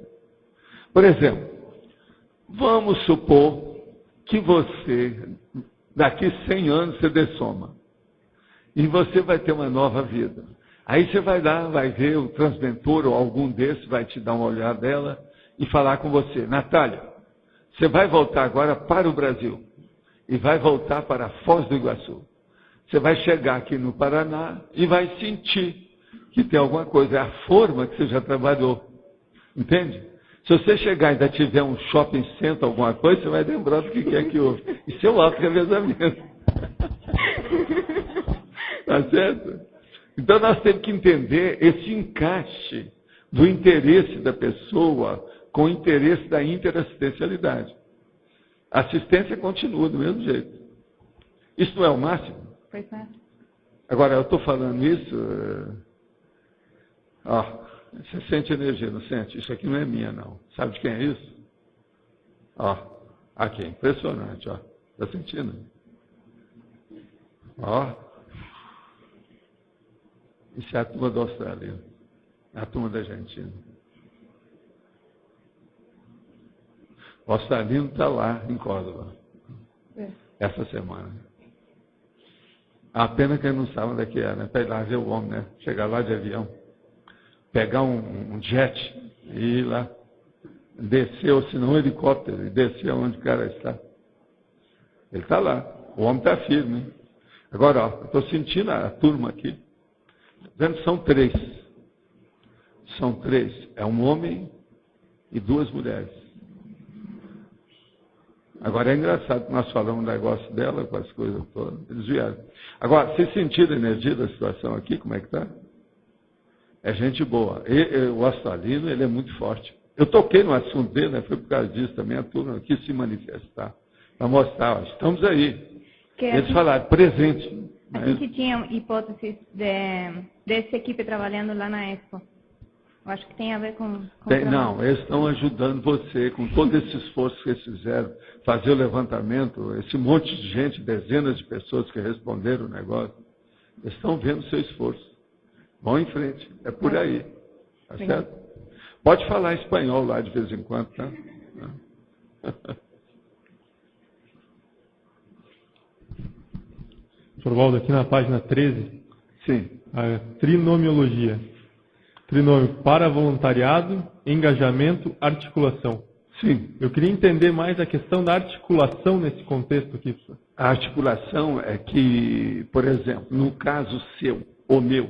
Por exemplo, vamos supor que você, daqui 100 anos, você dessoma. E você vai ter uma nova vida. Aí você vai lá, vai ver o transmentor ou algum desses, vai te dar uma olhada dela e falar com você. Natália, você vai voltar agora para o Brasil. E vai voltar para Foz do Iguaçu. Você vai chegar aqui no Paraná e vai sentir que tem alguma coisa. É a forma que você já trabalhou. Entende? Se você chegar e ainda tiver um shopping center, alguma coisa, você vai lembrar do que é que houve. Isso é o auto-revezamento. Tá certo? Então nós temos que entender esse encaixe do interesse da pessoa com o interesse da interassistencialidade. A assistência continua do mesmo jeito. Isso não é o máximo? Pois é. Agora, eu estou falando isso... Você sente energia, não sente? Isso aqui não é minha, não. Sabe de quem é isso? Aqui, impressionante, ó. Está sentindo? Isso é a turma da Austrália, a turma da Argentina. O australiano está lá em Córdoba, essa semana. A pena que ele não sabe onde é que é, né? Para ir lá ver o homem, né? Chegar lá de avião, pegar um jet e ir lá, descer, ou se não um helicóptero, e descer onde o cara está. Ele está lá, o homem está firme. Hein? Agora, eu estou sentindo a turma aqui. Vendo, são 3. São 3. É um homem e 2 mulheres. Agora, é engraçado que nós falamos um negócio dela, com as coisas todas. Eles vieram. Agora, vocês sentiram a energia da situação aqui? Como é que está? É gente boa. O australiano, ele é muito forte. Eu toquei no assunto dele, né? Foi por causa disso também, a turma quis se manifestar. Para mostrar, estamos aí. Eles falaram, presente. A gente tinha hipóteses dessa equipe trabalhando lá na Expo. Eu acho que tem a ver com não, eles estão ajudando você, com todo esse esforço que eles fizeram, fazer o levantamento, esse monte de gente, dezenas de pessoas que responderam o negócio. Eles estão vendo o seu esforço. Vão em frente, é por aí. Tá certo? Pode falar espanhol lá de vez em quando, tá? Sr. Waldo, aqui na página 13, sim. A trinomiologia. Trinômio para voluntariado, engajamento, articulação. Sim. Eu queria entender mais a questão da articulação nesse contexto aqui, professor. A articulação é que, por exemplo, no caso seu ou meu,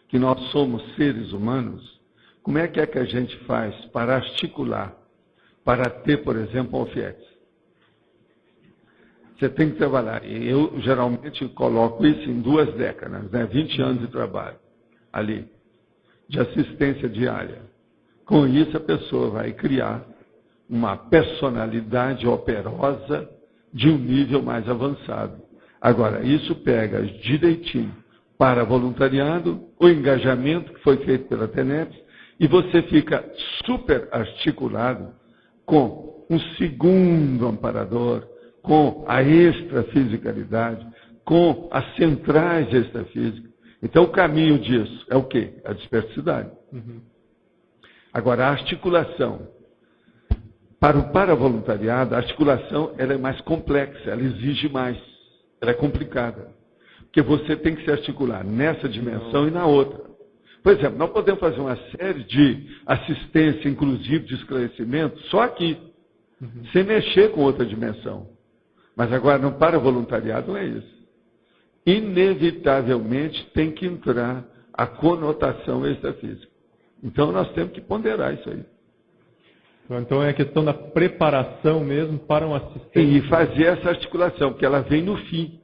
que nós somos seres humanos, como é que a gente faz para articular, para ter, por exemplo, um OFIEX? Você tem que trabalhar. E eu, geralmente, coloco isso em 2 décadas, né? 20 anos de trabalho ali, de assistência diária. Com isso, a pessoa vai criar uma personalidade operosa de um nível mais avançado. Agora, isso pega direitinho para voluntariado, o engajamento que foi feito pela TENEPS, e você fica super articulado com um segundo amparador, com a extrafisicalidade, com as centrais extrafísicas. Então, o caminho disso é o quê? A dispersidade. Agora, a articulação. Para o paravoluntariado, a articulação ela é mais complexa, ela exige mais, ela é complicada. Porque você tem que se articular nessa dimensão e na outra. Por exemplo, nós podemos fazer uma série de assistência, inclusive de esclarecimento, só aqui, sem mexer com outra dimensão. Mas agora, no paravoluntariado, não é isso. Inevitavelmente tem que entrar a conotação extrafísica. Então, nós temos que ponderar isso aí. Então é a questão da preparação mesmo para um assistente. E fazer essa articulação, porque ela vem no fim.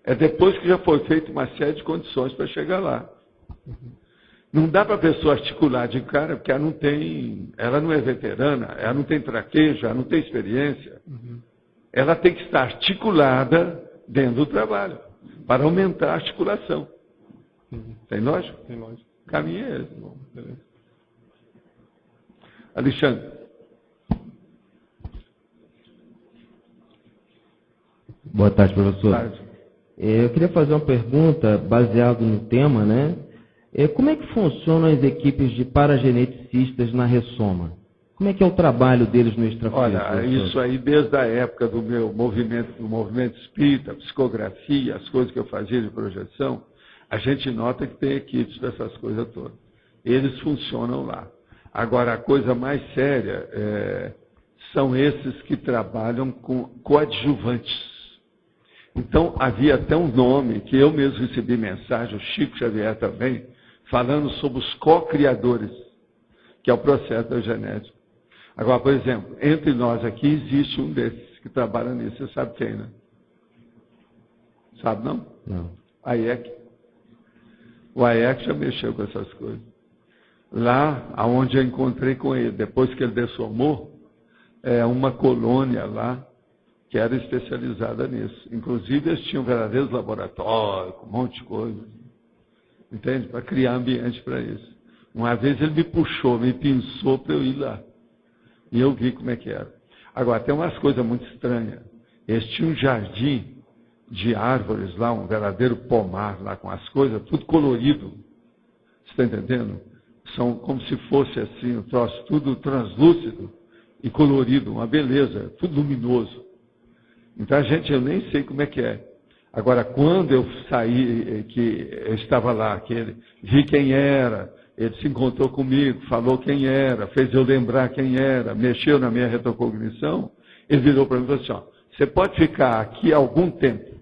É depois que já foi feita uma série de condições para chegar lá. Não dá para a pessoa articular de cara, porque ela não é veterana, ela não tem traquejo, ela não tem experiência. Ela tem que estar articulada dentro do trabalho, para aumentar a articulação. Tem lógica? Tem lógica. Caminho é esse. Bom, beleza. Alexandre. Boa tarde, professor. Boa tarde. Eu queria fazer uma pergunta baseada no tema, né? Como é que funcionam as equipes de parageneticistas na Ressoma? Como é que é o trabalho deles no extrafísico? Olha, isso aí desde a época do meu movimento espírita, psicografia, as coisas que eu fazia de projeção, a gente nota que tem equipes dessas coisas todas. Eles funcionam lá. Agora, a coisa mais séria são esses que trabalham com coadjuvantes. Então, havia até um nome, que eu mesmo recebi mensagem, o Chico Xavier também, falando sobre os co-criadores, que é o processo da genética. Agora, por exemplo, entre nós aqui existe um desses que trabalha nisso. Você sabe quem, né? Sabe não? Não. Hayek. O Hayek já mexeu com essas coisas. Lá, aonde eu encontrei com ele, depois que ele dessomou, uma colônia lá, que era especializada nisso. Inclusive, eles tinham verdadeiros laboratórios, com um monte de coisa. Entende? Para criar ambiente para isso. Uma vez ele me puxou, me pinçou para eu ir lá. E eu vi como é que era. Agora, tem umas coisas muito estranhas. Eles tinham um jardim de árvores lá, um verdadeiro pomar lá, com as coisas, tudo colorido. Você está entendendo? São como se fosse assim, um troço tudo translúcido e colorido, uma beleza, tudo luminoso. Então, eu nem sei como é que é. Agora, quando eu saí, que eu estava lá, que ele vi quem era, ele se encontrou comigo, falou quem era, fez eu lembrar quem era, mexeu na minha retrocognição, ele virou para mim e falou assim, ó, você pode ficar aqui algum tempo,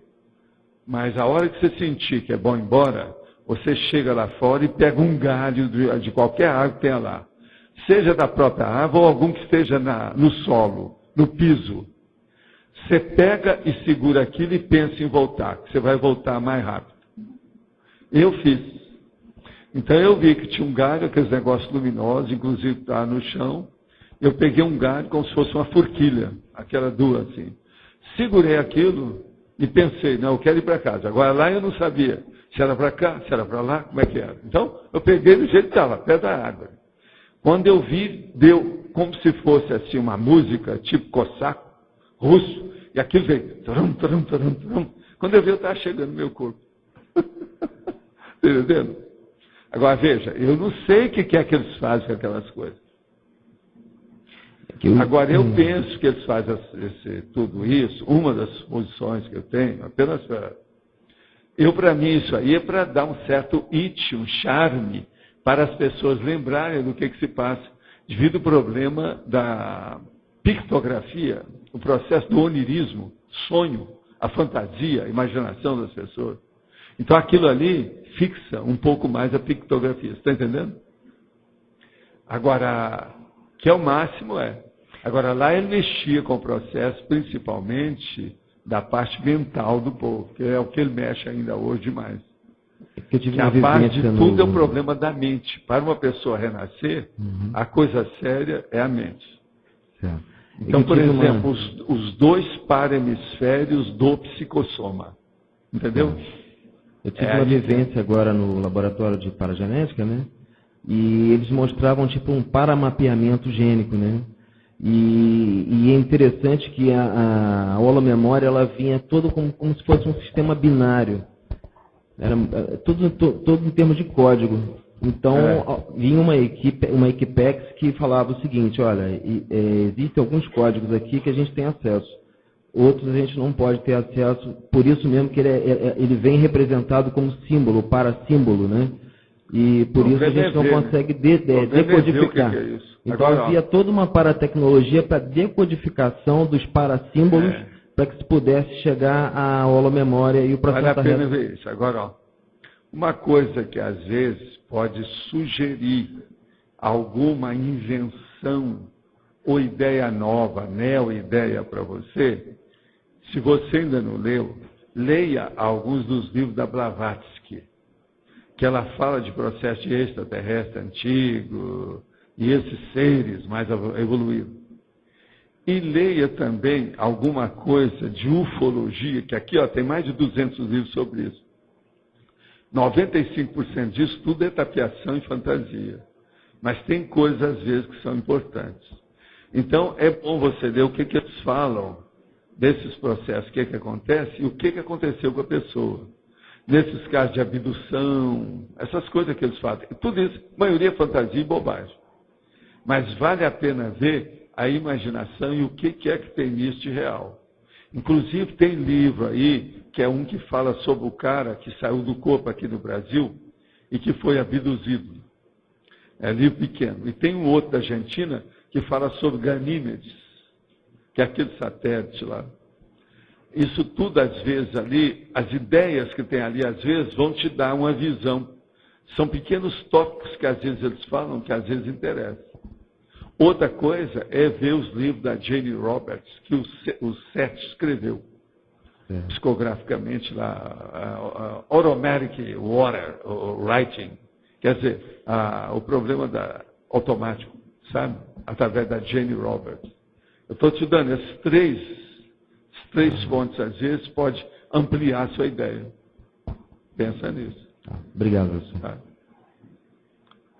mas a hora que você sentir que é bom ir embora, você chega lá fora e pega um galho de qualquer árvore que tenha lá. Seja da própria árvore ou algum que esteja no solo, no piso. Você pega e segura aquilo e pensa em voltar, que você vai voltar mais rápido. Eu fiz. Então eu vi que tinha um galho, aqueles negócios luminosos, inclusive está no chão. Eu peguei um galho como se fosse uma forquilha, aquela duas assim. Segurei aquilo e pensei, não, eu quero ir para casa. Agora lá eu não sabia se era para cá, se era para lá, como é que era. Então eu peguei do jeito que estava, pé da água. Quando eu vi, deu como se fosse assim uma música, tipo cossaco, russo, e aquilo veio. Tarum, tarum, tarum, tarum. Quando eu vi, eu estava chegando no meu corpo. Está entendendo? Agora veja, eu não sei o que é que eles fazem com aquelas coisas. Agora eu penso que eles fazem tudo isso, uma das posições que eu tenho, apenas para mim isso aí é para dar um certo it, um charme, para as pessoas lembrarem do que se passa, devido ao problema da pictografia, o processo do onirismo, sonho, a fantasia, a imaginação das pessoas. Então aquilo ali fixa um pouco mais a pictografia. Você está entendendo? Agora, que é o máximo Agora lá ele mexia com o processo, principalmente da parte mental do povo, que é o que ele mexe ainda hoje demais. Que a base de tudo é o problema da mente. Para uma pessoa renascer, a coisa séria é a mente. Certo. Então, por exemplo, os dois parahemisférios do psicossoma. Entendeu? Eu tive uma vivência agora no laboratório de paragenética, né? E eles mostravam tipo um paramapeamento gênico, né? E é interessante que a holomemória ela vinha todo como se fosse um sistema binário. Era tudo em termos de código. Então, vinha uma Equipex que falava o seguinte, olha, existem alguns códigos aqui que a gente tem acesso. Outros a gente não pode ter acesso, por isso mesmo que ele vem representado como símbolo, para-símbolo, né? E por isso a gente não consegue decodificar. Que é isso. Então havia toda uma paratecnologia para decodificação dos parasímbolos para que se pudesse chegar à holomemória e o processo vale a pena ver isso. Agora, uma coisa que às vezes pode sugerir alguma invenção ou ideia nova, neo-ideia para você, se você ainda não leu, leia alguns dos livros da Blavatsky, que ela fala de processo de extraterrestre antigo e esses seres mais evoluídos. E leia também alguma coisa de ufologia, que aqui tem mais de 200 livros sobre isso. 95% disso tudo é tapiação e fantasia. Mas tem coisas, às vezes, que são importantes. Então, é bom você ler o que eles falam desses processos, o que acontece e o que aconteceu com a pessoa. Nesses casos de abdução, essas coisas que eles fazem. Tudo isso, maioria é fantasia e bobagem. Mas vale a pena ver a imaginação e o que é que tem nisso de real. Inclusive, tem livro aí, que é um que fala sobre o cara que saiu do corpo aqui no Brasil e que foi abduzido. É livro pequeno. E tem um outro da Argentina que fala sobre Ganímedes, que é aquele satélite lá. Isso tudo, às vezes, ali, as ideias que tem ali, às vezes, vão te dar uma visão. São pequenos tópicos que, às vezes, eles falam, que, às vezes, interessam. Outra coisa é ver os livros da Jane Roberts, que o Seth escreveu, psicograficamente, lá, Automatic Water Writing, quer dizer, o problema automático, sabe? Através da Jane Roberts. Eu estou te dando esses três fontes, às vezes, pode ampliar a sua ideia. Pensa nisso. Obrigado, professor. Tá?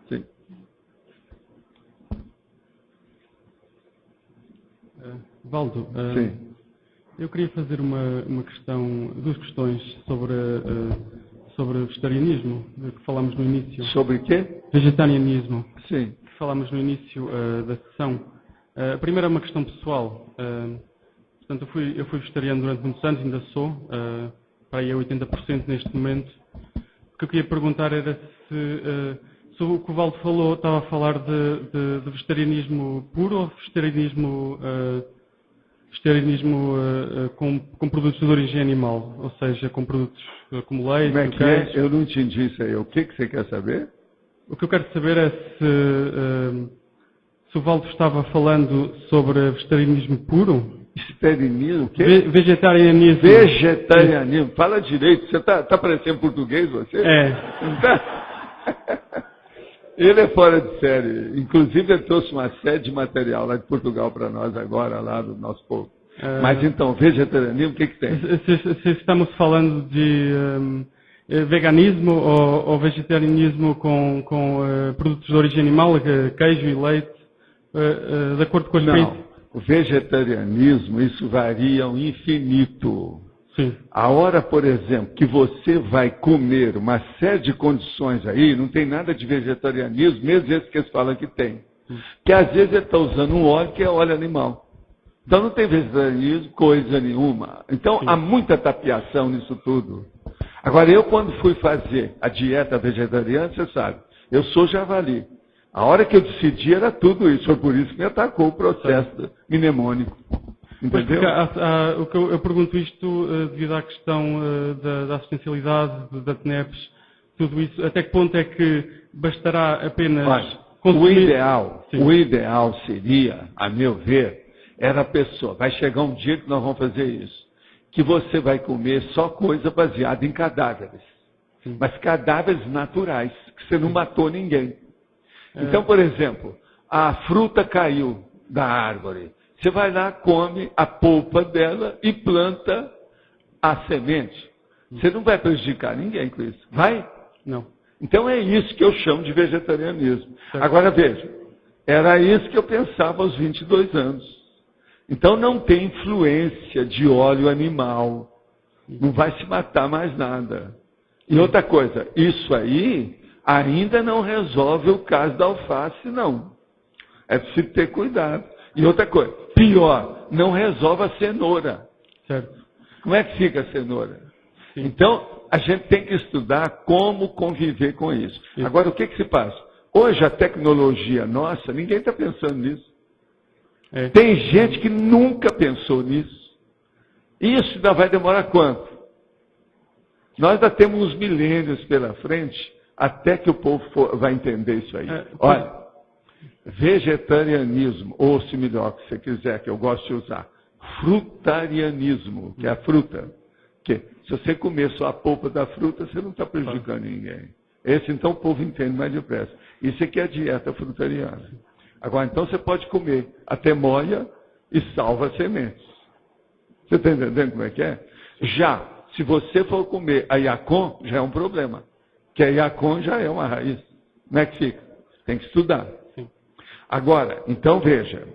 Sim. Valdo, Sim. eu queria fazer duas questões sobre o vegetarianismo, que falámos no início. Sobre o quê? Vegetarianismo. Sim. Que falámos no início da sessão. A primeira é uma questão pessoal. Portanto, eu fui vegetariano durante muitos anos, ainda sou, para aí a 80% neste momento. O que eu queria perguntar era se o que o Valdo falou, estava a falar de vegetarianismo puro ou vegetarianismo com produtos de origem animal, ou seja, com produtos como leite, como é que queijo. é? Eu não entendi isso aí. O que você quer saber? O que eu quero saber é se o Valdo estava falando sobre vegetarianismo puro. Vegetarianismo? O quê? Vegetarianismo. Vegetarianismo. Fala direito. Você está parecendo português, você? É. Não tá? Ele é fora de série. Inclusive, ele trouxe uma série de material lá de Portugal para nós agora, lá do nosso povo. Mas então, vegetarianismo, o que tem? Se estamos falando de veganismo ou vegetarianismo com produtos de origem animal, queijo e leite, de acordo com as Não, o vegetarianismo, isso varia ao infinito. Sim. A hora, por exemplo, que você vai comer uma série de condições aí, não tem nada de vegetarianismo, mesmo esse que eles falam que tem. Que às vezes ele está usando um óleo que é óleo animal. Então não tem vegetarianismo, coisa nenhuma. Então há muita tapiação nisso tudo. Agora eu quando fui fazer a dieta vegetariana, você sabe, eu sou javali. A hora que eu decidi era tudo isso, foi por isso que me atacou o processo mnemônico. Entendeu? O que eu pergunto isto devido à questão da assistencialidade, da TNEPs, tudo isso, até que ponto é que bastará apenas consumir... O ideal seria, a meu ver, era a pessoa, vai chegar um dia que nós vamos fazer isso, que você vai comer só coisa baseada em cadáveres, mas cadáveres naturais, que você não matou ninguém. Então, por exemplo, a fruta caiu da árvore. Você vai lá, come a polpa dela e planta a semente. Você não vai prejudicar ninguém com isso. Vai? Não. Então é isso que eu chamo de vegetarianismo. Agora veja, era isso que eu pensava aos 22 anos. Então não tem influência de óleo animal. Não vai se matar mais nada. E outra coisa, isso aí ainda não resolve o caso da alface, não. É preciso ter cuidado. E outra coisa, pior, não resolve a cenoura. Certo. Como é que fica a cenoura? Sim. Então, a gente tem que estudar como conviver com isso. Agora, o que se passa? Hoje, a tecnologia nossa, ninguém está pensando nisso. Tem gente que nunca pensou nisso. Isso ainda vai demorar quanto? Nós ainda temos uns milênios pela frente, até que o povo vai entender isso aí. Olha, vegetarianismo, ou se melhor, se você quiser, que eu gosto de usar, frutarianismo, que é a fruta. Que se você comer só a polpa da fruta, você não está prejudicando ninguém. Esse, então, o povo entende mais depressa. Isso aqui é a dieta frutariana. Agora, então, você pode comer até moia e salva sementes. Você está entendendo como é que é? Já, se você for comer a Yacon, já é um problema. Que a Yacon já é uma raiz. Como é que fica? Tem que estudar. Sim. Agora, então, veja.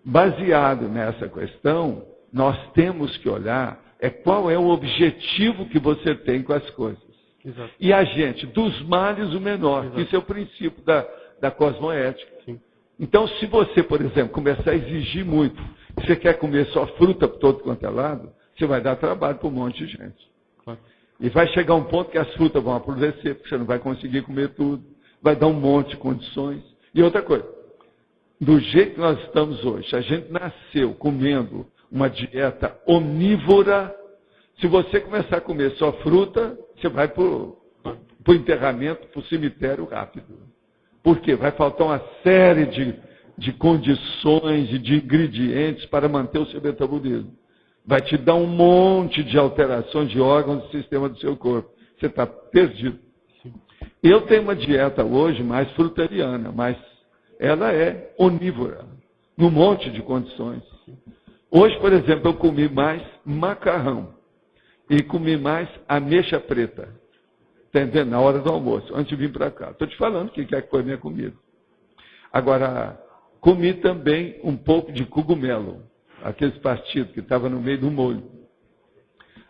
Baseado nessa questão, nós temos que olhar qual é o objetivo que você tem com as coisas. Exato. E a gente, dos males o menor. Exato. Isso é o princípio da cosmoética. Sim. Então, se você, por exemplo, começar a exigir muito, você quer comer só fruta por todo quanto é lado, você vai dar trabalho para um monte de gente. Claro. E vai chegar um ponto que as frutas vão apodrecer, porque você não vai conseguir comer tudo. Vai dar um monte de condições. E outra coisa, do jeito que nós estamos hoje, a gente nasceu comendo uma dieta onívora. Se você começar a comer só fruta, você vai para o enterramento, para o cemitério rápido. Por quê? Vai faltar uma série de condições e de ingredientes para manter o seu metabolismo. Vai te dar um monte de alterações de órgãos do sistema do seu corpo. Você está perdido. Eu tenho uma dieta hoje mais frutariana, mas ela é onívora, num monte de condições. Hoje, por exemplo, eu comi mais macarrão e comi mais ameixa preta. Entendendo? Na hora do almoço, antes de vir para cá. Estou te falando o que é que foi minha comida. Agora, comi também um pouco de cogumelo, aqueles partidos que estavam no meio do molho.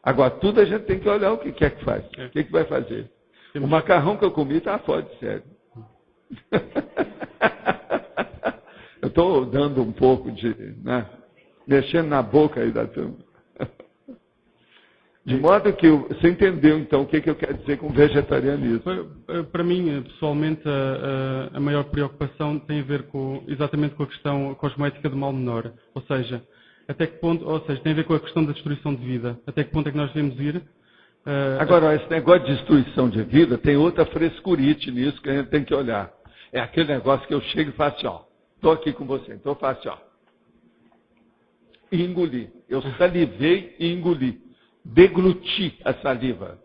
Agora, tudo a gente tem que olhar o que é que faz. O que vai fazer. O macarrão que eu comi estava fora de sério. Eu estou dando um pouco de... né, mexendo na boca aí da turma. De modo que você entendeu, então, o que eu quero dizer com vegetarianismo. Para mim, pessoalmente, a maior preocupação tem a ver exatamente com a questão cosmoética do mal menor. Ou seja, até que ponto, tem a ver com a questão da destruição de vida. Até que ponto é que nós devemos ir? Agora, esse negócio de destruição de vida tem outra frescurite nisso que a gente tem que olhar. É aquele negócio que eu chego e faço assim, ó, estou aqui com você, então eu faço assim, ó, e engoli. Eu salivei e engoli. Degluti a saliva.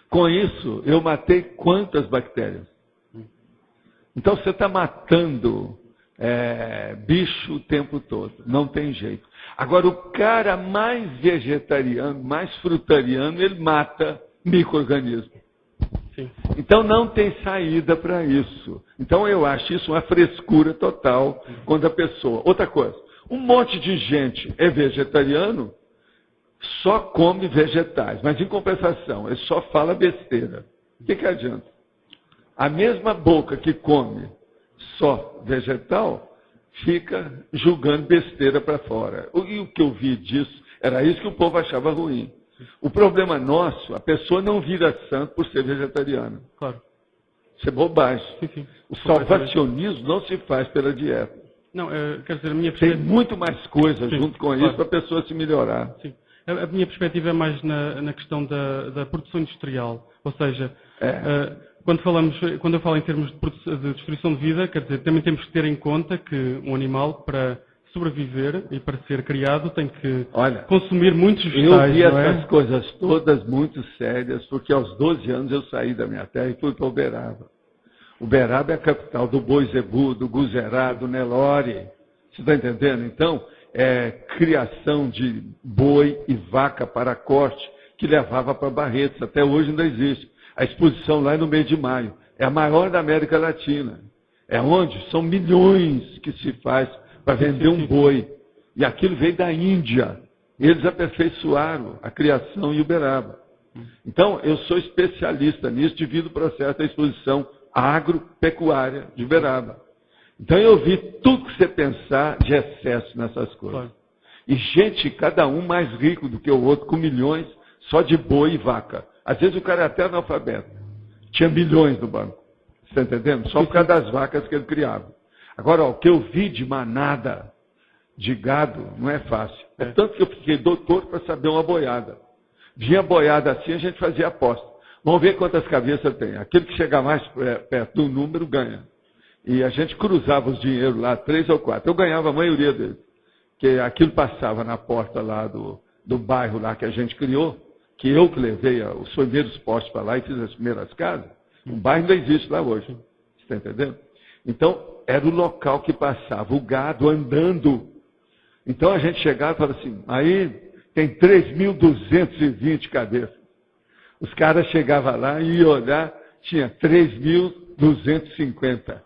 Com isso, eu matei quantas bactérias? Então, você está matando bicho o tempo todo. Não tem jeito. Agora, o cara mais vegetariano, mais frutariano, ele mata micro-organismos. Sim. Então, não tem saída para isso. Então, eu acho isso uma frescura total quando a pessoa... Outra coisa, um monte de gente é vegetariano, só come vegetais, mas em compensação, ele só fala besteira. O que adianta? A mesma boca que come só vegetal, fica julgando besteira para fora. E o que eu vi disso, era isso que o povo achava ruim. O problema nosso, a pessoa não vira santo por ser vegetariana. Claro. Isso é bobagem. Sim. O salvacionismo não se faz pela dieta. Não, quer dizer, a minha Tem muito mais coisas junto com isso claro. para a pessoa se melhorar. Sim. A minha perspectiva é mais na questão da produção industrial. Ou seja, quando eu falo em termos de destruição de vida, quer dizer, também temos que ter em conta que um animal, para sobreviver e para ser criado, tem que consumir muitos vegetais. Eu vi essas coisas todas muito sérias, porque aos 12 anos eu saí da minha terra e fui para Uberaba. Uberaba é a capital do boi zebu, do guzerá, do Nelore. Você está entendendo? Então, criação de boi e vaca para corte, que levava para Barretos. Até hoje ainda existe. A exposição lá é no mês de maio. É a maior da América Latina. É onde são milhões que se faz para vender um boi. E aquilo veio da Índia. Eles aperfeiçoaram a criação em Uberaba. Então, eu sou especialista nisso devido ao processo da exposição agropecuária de Uberaba. Então eu vi tudo que você pensar de excesso nessas coisas. Claro. E gente, cada um mais rico do que o outro, com milhões, só de boi e vaca. Às vezes o cara é até analfabeto. Tinha milhões no banco. Você está entendendo? Só por causa das vacas que ele criava. Agora, o que eu vi de manada de gado não é fácil. É tanto que eu fiquei doutor para saber uma boiada. Vinha boiada assim, a gente fazia aposta. Vamos ver quantas cabeças tem. Aquele que chegar mais perto do número ganha. E a gente cruzava os dinheiros lá, 3 ou 4. Eu ganhava a maioria deles. Porque aquilo passava na porta lá do bairro lá que a gente criou, que eu que levei os primeiros postos para lá e fiz as primeiras casas. O bairro não existe lá hoje. Você está entendendo? Então, era o local que passava o gado andando. Então a gente chegava e falava assim, aí tem 3.220 cabeças. Os caras chegavam lá e iam olhar, tinha 3.250.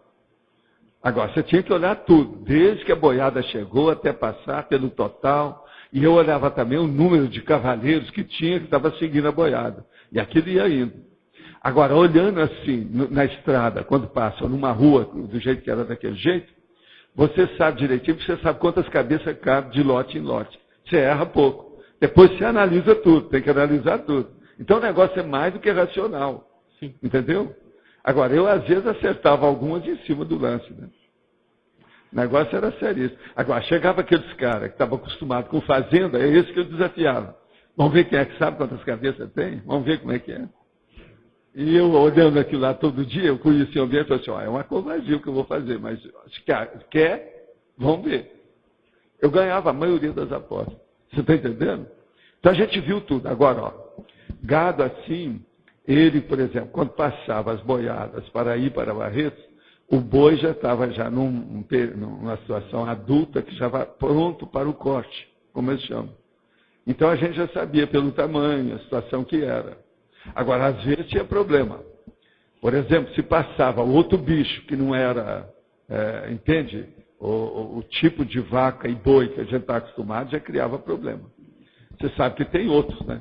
Agora, você tinha que olhar tudo, desde que a boiada chegou até passar pelo total. E eu olhava também o número de cavaleiros que tinha, que estava seguindo a boiada. E aquilo ia indo. Agora, olhando assim, na estrada, quando passa numa rua, do jeito que era daquele jeito, você sabe direitinho, você sabe quantas cabeças cabem de lote em lote. Você erra pouco. Depois você analisa tudo, tem que analisar tudo. Então o negócio é mais do que racional. Sim. Entendeu? Agora, eu às vezes acertava algumas em cima do lance, né? O negócio era seríssimo. Agora, chegava aqueles caras que estavam acostumados com fazenda, é esse que eu desafiava. Vamos ver quem é que sabe quantas cabeças tem? Vamos ver como é que é. E eu, olhando aquilo lá todo dia, eu conhecia o ambiente e falei assim, é uma covardia o que eu vou fazer, mas se quer, vamos ver. Eu ganhava a maioria das apostas. Você está entendendo? Então a gente viu tudo. Agora, ó, gado assim, ele, por exemplo, quando passava as boiadas para ir para Barretos, o boi já estava numa situação adulta que já estava pronto para o corte, como eles chamam. Então a gente já sabia pelo tamanho, a situação que era. Agora, às vezes tinha problema. Por exemplo, se passava outro bicho que não era, entende? O tipo de vaca e boi que a gente está acostumado já criava problema. Você sabe que tem outros, né?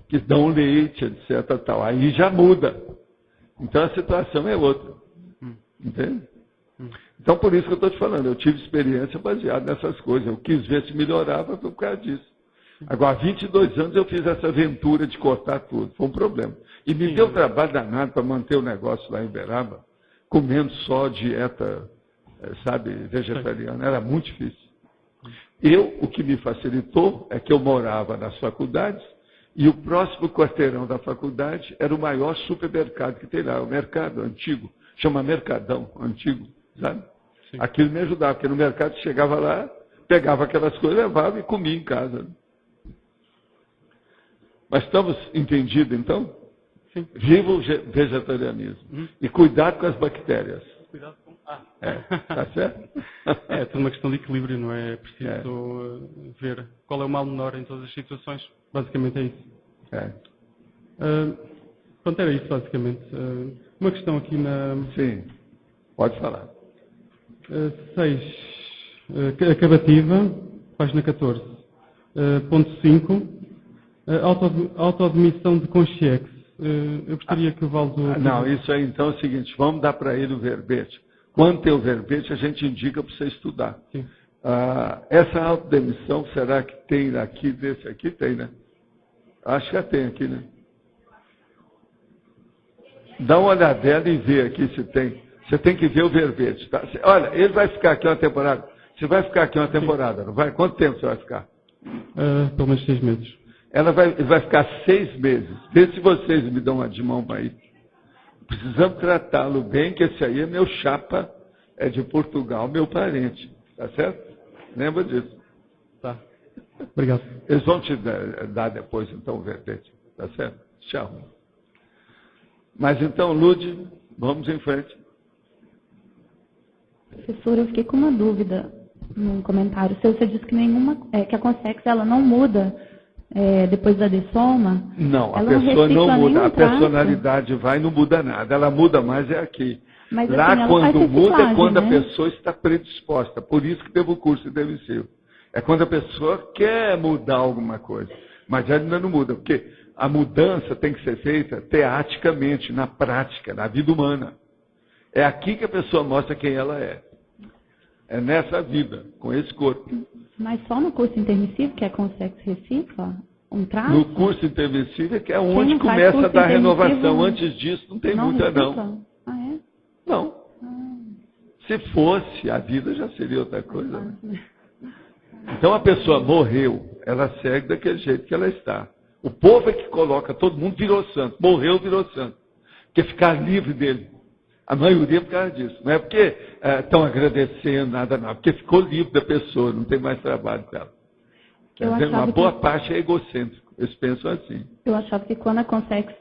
Que dão leite, etc. Tal. Aí já muda. Então a situação é outra. Entende? Então, por isso que eu estou te falando, eu tive experiência baseada nessas coisas. Eu quis ver se melhorava por causa disso. Agora, há 22 anos eu fiz essa aventura de cortar tudo. Foi um problema. E me deu trabalho danado para manter o negócio lá em Uberaba, comendo só dieta, sabe, vegetariana. Era muito difícil. O que me facilitou é que eu morava nas faculdades e o próximo quarteirão da faculdade era o maior supermercado que tem lá, o mercado antigo. Chama Mercadão, antigo, sabe? Sim. Aquilo me ajudava, porque no mercado você chegava lá, pegava aquelas coisas, levava e comia em casa. Mas estamos entendidos, então? Sim. Viva o vegetarianismo. E cuidado com as bactérias. Cuidado com... Tá certo? É tudo uma questão de equilíbrio, não é? É preciso ver qual é o mal menor em todas as situações. Basicamente é isso. Pronto, era isso, basicamente. Uma questão aqui na... Sim, pode falar. 6, acabativa, página 14. Ponto 5, autoadmissão de consciex. Eu gostaria que o Valdo... Não, isso aí então é o seguinte, vamos dar para ele o verbete. Quando tem o verbete, a gente indica para você estudar. Sim. Essa autodemissão, será que tem aqui, desse aqui? Tem, né? Acho que já tem aqui, né? Dá uma olhadela e vê aqui se tem. Você tem que ver o verbete. Tá? Olha, ele vai ficar aqui uma temporada. Você vai ficar aqui uma temporada, não vai? Quanto tempo você vai ficar? Pelo menos 6 meses. Ele vai ficar 6 meses. Vê se vocês me dão uma de mão para ir. Precisamos tratá-lo bem, que esse aí é meu chapa, é de Portugal, meu parente. Tá certo? Lembra disso. Tá. Obrigado. Eles vão te dar depois, então, o verbete. Tá certo? Tchau. Mas então, Lud, vamos em frente. Professor, eu fiquei com uma dúvida num comentário. Você disse que que a Consex ela não muda depois da dessoma. Não, a pessoa não muda. A personalidade vai e não muda nada. Ela muda mais é aqui. Mas, lá, assim, quando muda, é quando né? a pessoa está predisposta. Por isso que teve o curso intermissivo. É quando a pessoa quer mudar alguma coisa. Mas ela ainda não muda. Porque a mudança tem que ser feita teaticamente, na prática, na vida humana. É aqui que a pessoa mostra quem ela é. É nessa vida, com esse corpo. Mas só no curso intermissivo, que é Consex recicla? Um traço? No curso intermissivo é que é onde começa a dar renovação. Antes disso, não tem muita, não. Ah, é? Não. Se fosse, a vida já seria outra coisa. Né? Então, a pessoa morreu, ela segue daquele jeito que ela está. O povo é que coloca, todo mundo virou santo. Morreu, virou santo. Quer ficar livre dele. A maioria por causa disso. Não é porque estão agradecendo, nada, não. Porque ficou livre da pessoa, não tem mais trabalho dela. Quer dizer, uma boa parte é egocêntrico. Eles pensam assim. Eu achava que quando a Consex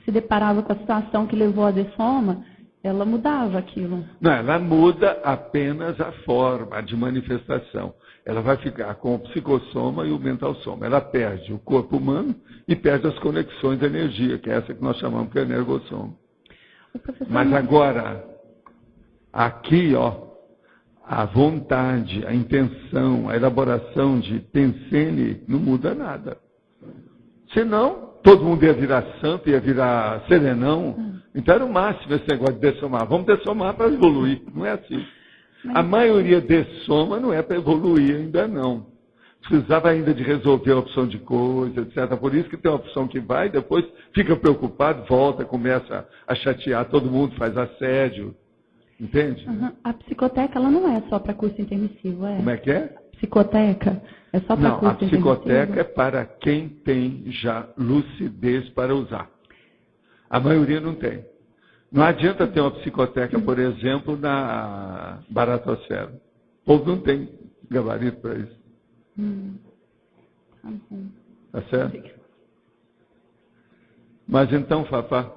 se deparava com a situação que levou a dessoma, ela mudava aquilo. Não, ela muda apenas a forma de manifestação. Ela vai ficar com o psicossoma e o mental soma. Ela perde o corpo humano e perde as conexões de energia, que é essa que nós chamamos de energossoma. Mas agora, aqui, a vontade, a intenção, a elaboração de Pensene não muda nada. Senão, todo mundo ia virar santo, ia virar serenão. Então era o máximo esse negócio de dessomar. Vamos dessomar para evoluir. Não é assim. A maioria dessoma não é para evoluir ainda não. Precisava ainda de resolver a opção de coisa, etc. Por isso que tem uma opção que vai, depois fica preocupado, volta, começa a chatear todo mundo, faz assédio. Entende? A psicoteca, ela não é só para curso intermissivo, é? Como é que é? Psicoteca é só para curso intermissivo? Não, a psicoteca é para quem tem já lucidez para usar. A maioria não tem. Não adianta ter uma psicoteca, por exemplo, na baratosfera. O povo não tem gabarito para isso. Tá certo? Mas então, Fafá.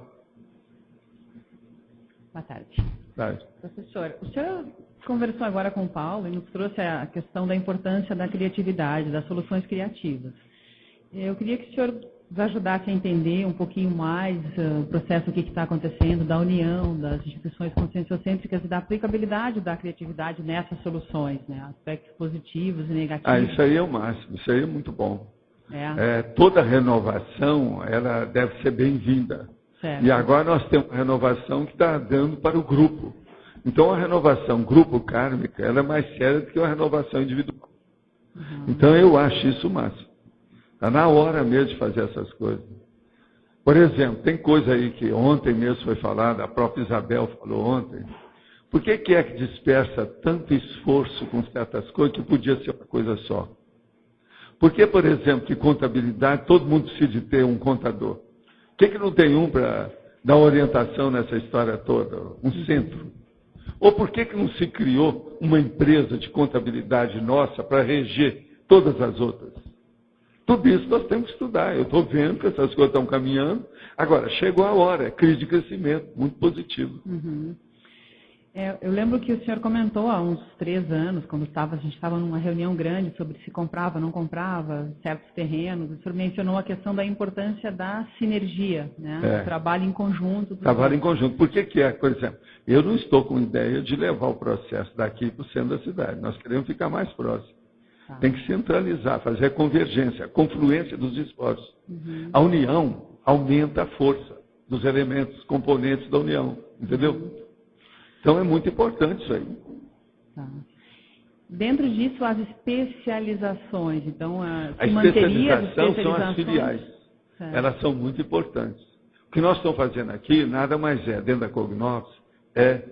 Boa tarde. Tarde. Professor, o senhor conversou agora com o Paulo e nos trouxe a questão da importância da criatividade, das soluções criativas. Eu queria que o senhor nos ajudasse a entender um pouquinho mais o processo, o que está acontecendo, da união das instituições conscienciocêntricas e da aplicabilidade da criatividade nessas soluções, né? Aspectos positivos e negativos. Isso aí é o máximo, isso aí é muito bom. Toda renovação, ela deve ser bem-vinda. E agora nós temos uma renovação que está dando para o grupo. Então a renovação grupo kármica, ela é mais séria do que uma renovação individual. Então eu acho isso o máximo. Está na hora mesmo de fazer essas coisas. Por exemplo, tem coisa aí que ontem mesmo foi falada, a própria Isabel falou ontem. Por que é que dispersa tanto esforço com certas coisas que podia ser uma coisa só? Por que, por exemplo, que contabilidade, todo mundo precisa de ter um contador? Por que não tem um para dar orientação nessa história toda? Um centro? Ou por que não se criou uma empresa de contabilidade nossa para reger todas as outras? Tudo isso nós temos que estudar. Eu estou vendo que essas coisas estão caminhando. Agora, chegou a hora, é crise de crescimento, muito positivo. Eu lembro que o senhor comentou há uns 3 anos, quando a gente estava numa reunião grande sobre se comprava ou não comprava certos terrenos, o senhor mencionou a questão da importância da sinergia, né? O trabalho em conjunto. Trabalho em conjunto. Por que é? Por exemplo, eu não estou com ideia de levar o processo daqui para o centro da cidade. Nós queremos ficar mais próximo. Tem que centralizar, fazer a convergência, a confluência dos esforços. A união aumenta a força dos elementos, componentes da união. Entendeu? Então é muito importante isso aí. Dentro disso, as especializações. Então, a especialização são as filiais. Elas são muito importantes. O que nós estamos fazendo aqui, nada mais é, dentro da Cognox, é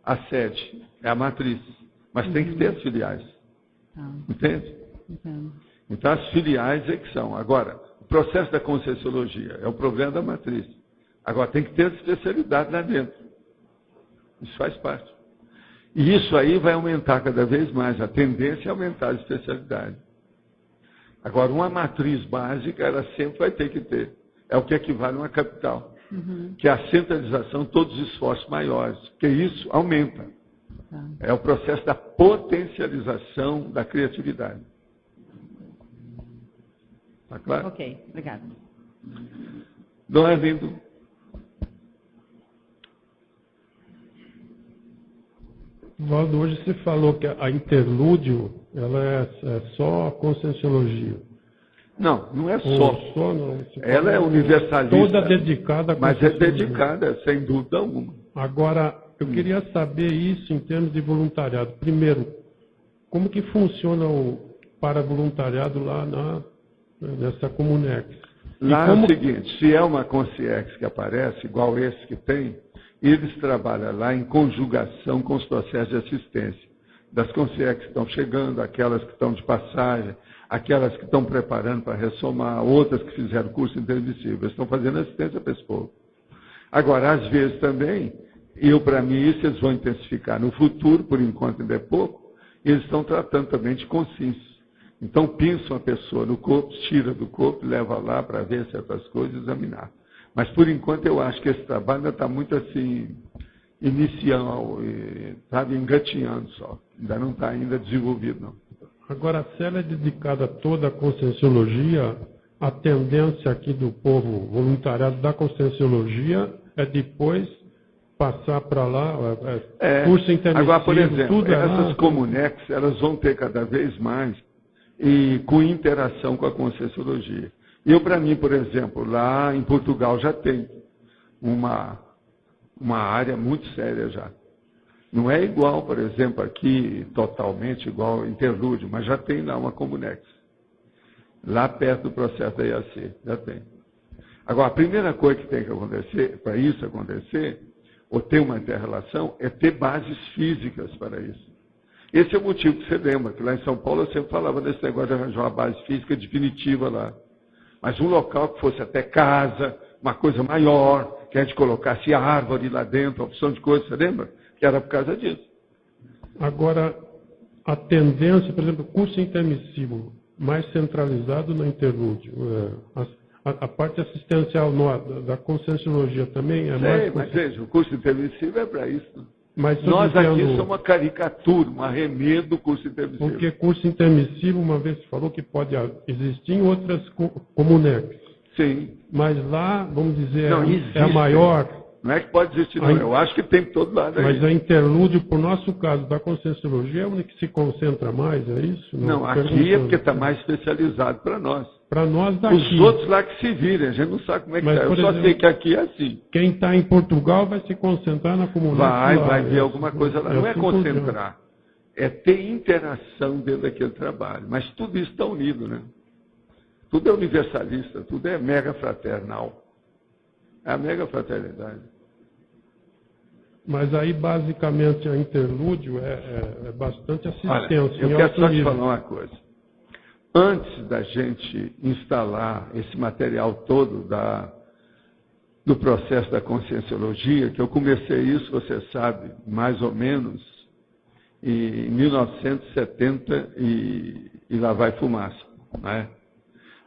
a sede, é a matriz. Mas tem que ter as filiais. Entende? Então as filiais é que são. Agora, o processo da conscienciologia é o problema da matriz. Agora tem que ter especialidade lá dentro. Isso faz parte. E isso aí vai aumentar cada vez mais. A tendência é aumentar a especialidade. Agora, uma matriz básica, ela sempre vai ter que ter. É o que equivale a uma capital. Que é a centralização de todos os esforços maiores. Porque isso aumenta. É o processo da potencialização da criatividade. Está claro? Ok, obrigada. Dom Arlindo. Valdo, hoje você falou que a interlúdio ela é só a conscienciologia. Não, não é só. Não, ela é universalista. Toda dedicada à mas é dedicada, sem dúvida alguma. Agora, eu queria saber isso em termos de voluntariado. Primeiro, como que funciona o paravoluntariado lá nessa Comunex? Lá é o seguinte, se é uma Consciex que aparece, igual esse que tem, eles trabalham lá em conjugação com os processos de assistência. Das Consciex que estão chegando, aquelas que estão de passagem, aquelas que estão preparando para ressomar, outras que fizeram curso intermissivo. Eles estão fazendo assistência para esse povo. Agora, às vezes também, para mim, isso eles vão intensificar no futuro, por enquanto ainda é pouco, eles estão tratando também de consciência. Então, pinça uma pessoa no corpo, tira do corpo, leva lá para ver certas coisas e examinar. Mas, por enquanto, eu acho que esse trabalho ainda está muito assim, inicial, sabe, engatinhando só. Ainda não está ainda desenvolvido, não. Agora, se ela é dedicada toda à conscienciologia, a tendência aqui do povo voluntariado da conscienciologia é depois passar para lá, curso intermissivo, agora, por exemplo, tudo essas comunex, elas vão ter cada vez mais e com interação com a conscienciologia. Eu, para mim, por exemplo, lá em Portugal já tem uma área muito séria já. Não é igual, por exemplo, aqui, totalmente igual ao Interlúdio, mas já tem lá uma comunex. Lá perto do processo da IAC, já tem. Agora, a primeira coisa que tem que acontecer, para isso acontecer, ou ter uma inter-relação, é ter bases físicas para isso. Esse é o motivo que você lembra, que lá em São Paulo eu sempre falava desse negócio de arranjar uma base física definitiva lá. Mas um local que fosse até casa, uma coisa maior, que a gente colocasse árvore lá dentro, opção de coisa, você lembra? Que era por causa disso. Agora, a tendência, por exemplo, curso intermissivo, mais centralizado no interlúdio. A parte assistencial da conscienciologia também é mais... Mas veja, o curso intermissivo é para isso. Mas nós aqui somos uma caricatura, um arremedo do curso intermissivo. Porque curso intermissivo, uma vez falou que pode existir em outras comunex. Sim. Mas lá, vamos dizer, não, é a maior... Não é que pode existir, não. Eu acho que tem todo lado aí. Mas a interlúdio, por nosso caso, da conscienciologia, é a única que se concentra mais, é isso? Não, aqui é porque está mais especializado para nós. Para nós daqui. Os outros lá que se virem, a gente não sabe como é que está. Eu só sei que aqui é assim. Quem está em Portugal vai se concentrar na comunidade. Vai ver alguma coisa lá. Não é concentrar, é ter interação dentro daquele trabalho. Mas tudo isso está unido, né? Tudo é universalista, tudo é mega fraternal. É a mega fraternidade. Mas aí, basicamente, a interlúdio é bastante assistência. Olha, eu quero só te falar uma coisa. Antes da gente instalar esse material todo do processo da conscienciologia, que eu comecei isso, você sabe, mais ou menos, em 1970 e lá vai fumaça, né?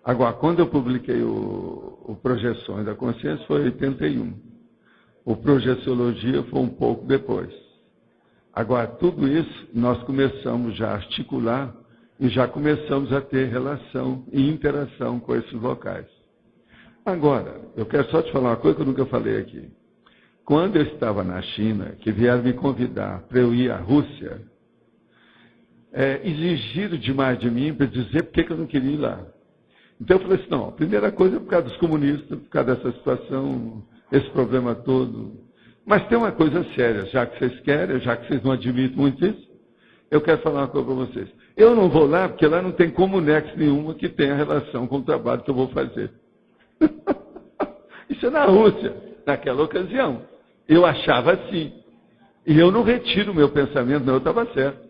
Agora, quando eu publiquei o Projeções da Consciência, foi em 81. O Projeciologia foi um pouco depois. Agora, tudo isso nós começamos já a articular e já começamos a ter relação e interação com esses locais. Agora, eu quero só te falar uma coisa que eu nunca falei aqui. Quando eu estava na China, que vieram me convidar para eu ir à Rússia, exigiram demais de mim para dizer por que eu não queria ir lá. Então eu falei assim, não, a primeira coisa é por causa dos comunistas, por causa dessa situação, esse problema todo. Mas tem uma coisa séria, já que vocês querem, já que vocês não admitem muito isso, eu quero falar uma coisa para vocês. Eu não vou lá, porque lá não tem comunex nenhuma que tenha relação com o trabalho que eu vou fazer. Isso é na Rússia, naquela ocasião. Eu achava assim. E eu não retiro o meu pensamento, não, eu estava certo.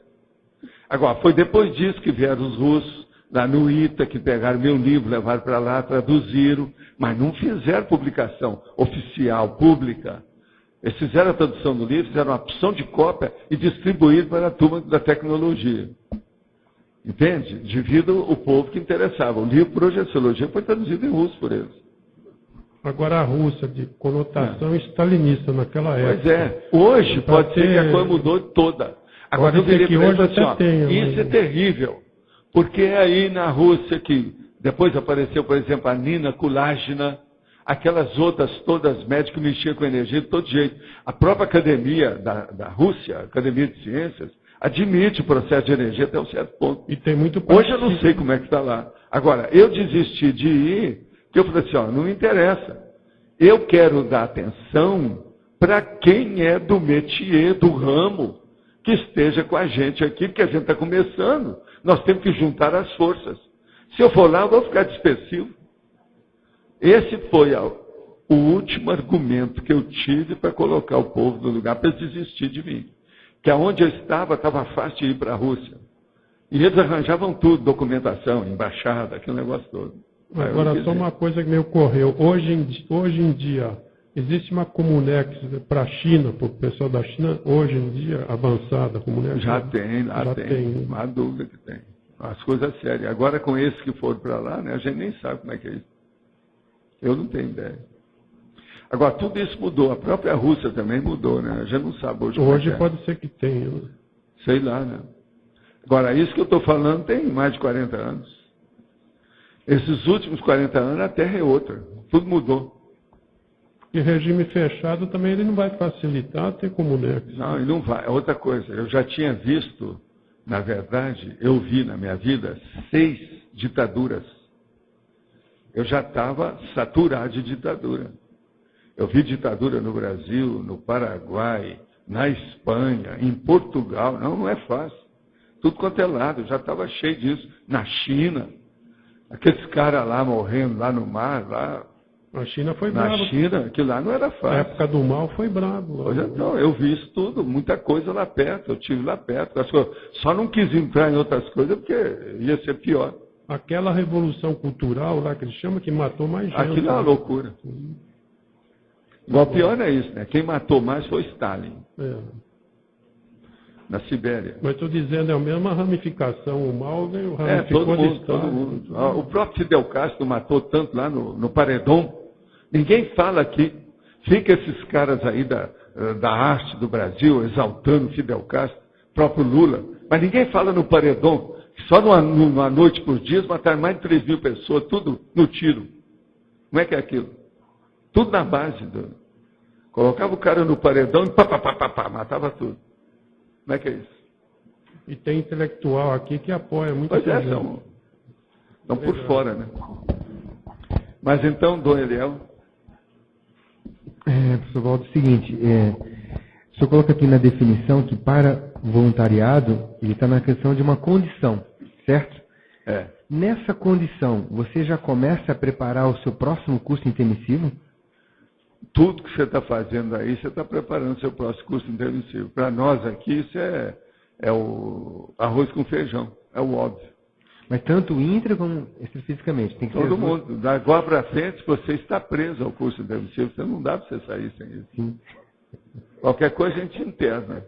Agora, foi depois disso que vieram os russos, lá no ITA, que pegaram meu livro, levaram para lá, traduziram, mas não fizeram publicação oficial, pública. Eles fizeram a tradução do livro, fizeram uma opção de cópia e distribuíram para a turma da tecnologia. Entende? Devido ao povo que interessava. O livro Projeciologia foi traduzido em russo por eles. Agora a Rússia, de conotação stalinista naquela época. Pois é. Hoje pode ser que a coisa mudou toda. Agora eu diria que hoje assim, ó, isso é terrível. Porque é aí na Rússia que depois apareceu, por exemplo, a Nina Kulagina, aquelas outras todas médicas que mexiam com energia de todo jeito. A própria academia da Rússia, a Academia de Ciências, admite o processo de energia até um certo ponto. E tem muito hoje eu não sei como é que está lá. Agora, eu desisti de ir, porque eu falei assim, ó, não me interessa. Eu quero dar atenção para quem é do métier, do ramo, que esteja com a gente aqui, porque a gente está começando. Nós temos que juntar as forças. Se eu for lá, eu vou ficar dispersivo. Esse foi o último argumento que eu tive para colocar o povo no lugar, para eles desistir de mim. Que aonde eu estava fácil de ir para a Rússia. E eles arranjavam tudo, documentação, embaixada, aquele negócio todo. Agora, só uma coisa que me ocorreu. Hoje em dia, Existe uma Comunex para a China, para o pessoal da China, hoje em dia, avançada, a Comunex? Já tem, lá tem. Não há dúvida que tem. As coisas sérias. Agora, com esses que foram para lá, né, a gente nem sabe como é que é isso. Eu não tenho ideia. Agora, tudo isso mudou. A própria Rússia também mudou, né? A gente não sabe hoje. Hoje pode ser que tenha. Né? Sei lá, né? Agora, isso que eu estou falando tem mais de 40 anos. Esses últimos 40 anos, a Terra é outra. Tudo mudou. E regime fechado também ele não vai facilitar ter Comunex. Não, ele não vai. Outra coisa, eu já tinha visto, na verdade, eu vi na minha vida 6 ditaduras. Eu já estava saturado de ditadura. Eu vi ditadura no Brasil, no Paraguai, na Espanha, em Portugal. Não é fácil. Tudo quanto é lado, eu já estava cheio disso. Na China, aqueles caras lá morrendo lá no mar, lá. A China foi brava. Na China, aquilo lá não era fácil. A época do mal foi bravo. Pois então, eu vi isso tudo, muita coisa lá perto, eu tive lá perto. Só não quis entrar em outras coisas porque ia ser pior. Aquela revolução cultural lá que eles chamam, que matou mais gente. Aquilo é uma loucura. Igual pior é isso, né? Quem matou mais foi Stalin. Na Sibéria. Mas estou dizendo, é a mesma ramificação. O mal veio ramificou todo mundo. O próprio Fidel Castro matou tanto lá no Paredão. Ninguém fala aqui. Fica esses caras aí da arte do Brasil exaltando Fidel Castro, próprio Lula. Mas ninguém fala no Paredão. Só numa noite por dia mataram mais de 3 mil pessoas, tudo no tiro. Como é que é aquilo? Tudo na base. Colocava o cara no paredão e matava tudo. Como é que é isso? E tem intelectual aqui que apoia muito. Pois é, estão por fora, né? Mas então, Dom Eliel. Professor Waldo, é o seguinte, o senhor coloca aqui na definição que para voluntariado, ele está na questão de uma condição, certo? Nessa condição, você já começa a preparar o seu próximo curso intermissivo? Tudo que você está fazendo aí, você está preparando o seu próximo curso intermissivo. Para nós aqui, isso é o arroz com feijão, é o óbvio. Mas tanto intra como extrafisicamente? Tem que todo mundo. Da agora para frente, você está preso ao curso intermissivo, você não dá para você sair sem isso. Sim. Qualquer coisa a gente interna.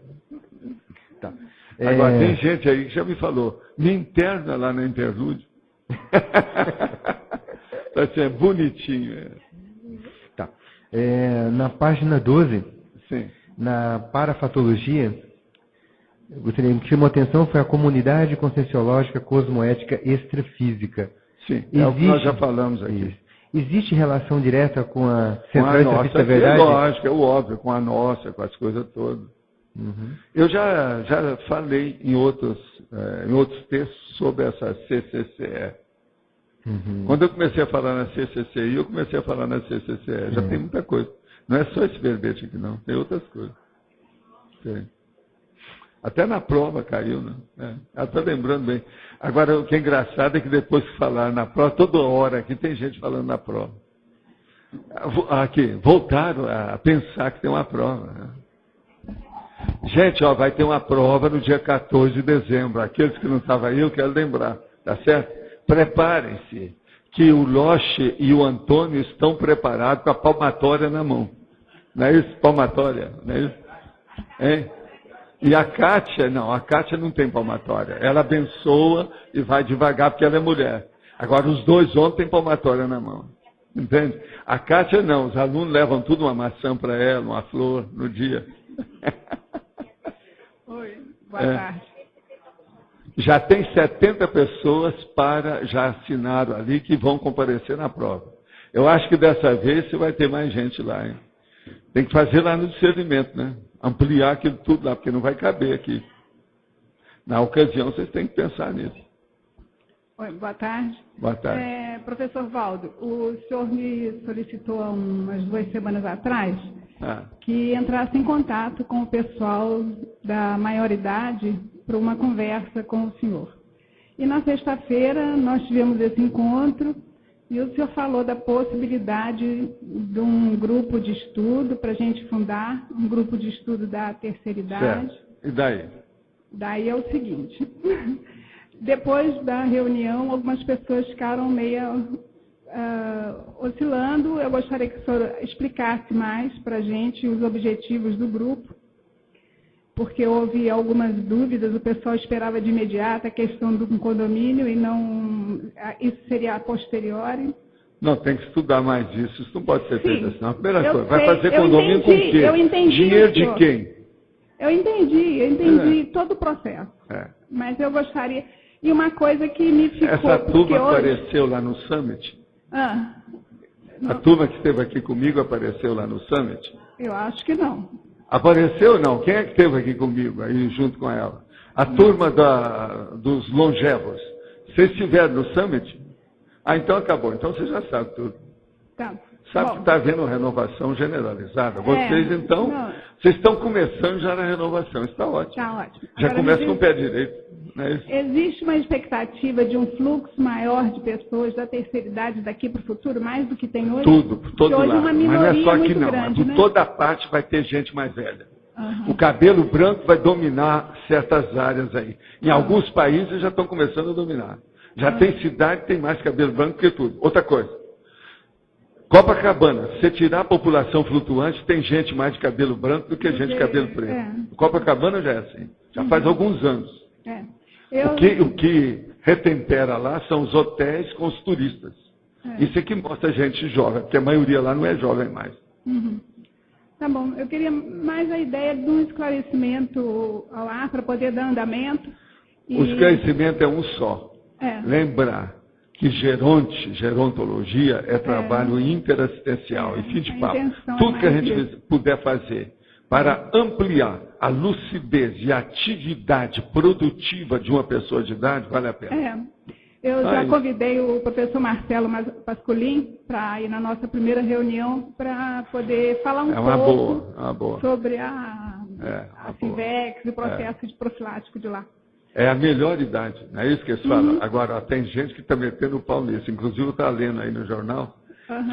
Tá. Agora, tem gente aí que já me falou, me interna lá na Interlúdio. Assim, é bonitinho. Tá. Na página 12, sim, na parafatologia, o que chamou a atenção foi a comunidade conscienciológica cosmoética extrafísica. Sim, é o que nós já falamos aqui. Isso. Existe relação direta com a central extrafísica verdade? Lógico, é o óbvio, com a nossa, com as coisas todas. Uhum. Eu já falei em outros textos sobre essa CCCE. Uhum. Quando eu comecei a falar na CCCI, eu comecei a falar na CCCE. Já tem muita coisa. Não é só esse verbete aqui, não. Tem outras coisas. Tem. Até na prova caiu, né? Ela está lembrando bem. Agora, o que é engraçado é que depois que falaram na prova, toda hora aqui tem gente falando na prova. Aqui, voltaram a pensar que tem uma prova. Né? Gente, vai ter uma prova no dia 14 de dezembro. Aqueles que não estavam aí, eu quero lembrar. Tá certo? Preparem-se, que o Loche e o Antônio estão preparados com a palmatória na mão. Não é isso? Palmatória, não é isso? Hein? E a Kátia não tem palmatória. Ela abençoa e vai devagar porque ela é mulher. Agora, os dois homens têm palmatória na mão. Entende? A Kátia não, os alunos levam tudo, uma maçã para ela, uma flor no dia. Oi, boa tarde. Já tem 70 pessoas já assinaram ali que vão comparecer na prova. Eu acho que dessa vez você vai ter mais gente lá, hein? Tem que fazer lá no discernimento, né? Ampliar aquilo tudo lá, porque não vai caber aqui. Na ocasião, vocês têm que pensar nisso. Oi, boa tarde. Boa tarde. Professor Waldo, o senhor me solicitou há umas 2 semanas atrás que entrasse em contato com o pessoal da maioridade para uma conversa com o senhor. E na sexta-feira nós tivemos esse encontro e o senhor falou da possibilidade de um grupo de estudo para a gente fundar, um grupo de estudo da terceira idade. Certo. E daí? Daí é o seguinte, depois da reunião algumas pessoas ficaram meio oscilando. Eu gostaria que o senhor explicasse mais para a gente os objetivos do grupo, porque houve algumas dúvidas, o pessoal esperava de imediato a questão do condomínio e não, isso seria a posteriori. Não, tem que estudar mais isso. Isso não pode ser feito assim. A primeira coisa, vai sei, fazer condomínio com o quê? Eu entendi. Dinheiro de quem? Eu entendi todo o processo. É. Mas eu gostaria... E uma coisa que me ficou... Essa turma hoje... apareceu lá no Summit? Não. A turma que esteve aqui comigo apareceu lá no Summit? Eu acho que não. Apareceu ou não? Quem é que esteve aqui comigo, aí junto com ela? A turma dos longevos. Vocês estiveram no Summit? Então acabou. Então você já sabe tudo. Tá. Sabe que está havendo renovação generalizada. Vocês, vocês estão começando já na renovação. Isso está ótimo. Está ótimo. Já Agora, começa com o pé direito. Não é isso? Existe uma expectativa de um fluxo maior de pessoas da terceira idade daqui para o futuro, mais do que tem hoje? Tudo, por todo hoje lado. Uma mas não é só aqui não. Grande, Por toda parte vai ter gente mais velha. Uhum. O cabelo branco vai dominar certas áreas aí. Em alguns países já estão começando a dominar. Já tem cidade que tem mais cabelo branco que tudo. Outra coisa. Copacabana, se você tirar a população flutuante, tem gente mais de cabelo branco do que gente de cabelo preto. Copacabana já é assim. Já faz alguns anos. O que retempera lá são os hotéis com os turistas. Isso é que mostra gente jovem, porque a maioria lá não é jovem mais. Uhum. Tá bom. Eu queria mais a ideia de um esclarecimento lá para poder dar andamento. O esclarecimento é um só. Lembrar que gerontologia é trabalho interassistencial. E fim de papo. Tudo que a gente puder fazer para ampliar a lucidez e a atividade produtiva de uma pessoa de idade, vale a pena. Eu já convidei o professor Marcelo Pascolin para ir na nossa primeira reunião para poder falar pouco sobre a CIVEX e o processo de profilático de lá. É a melhor idade, não é isso que eles falam. Agora, tem gente que está metendo o pau nisso. Inclusive, está lendo aí no jornal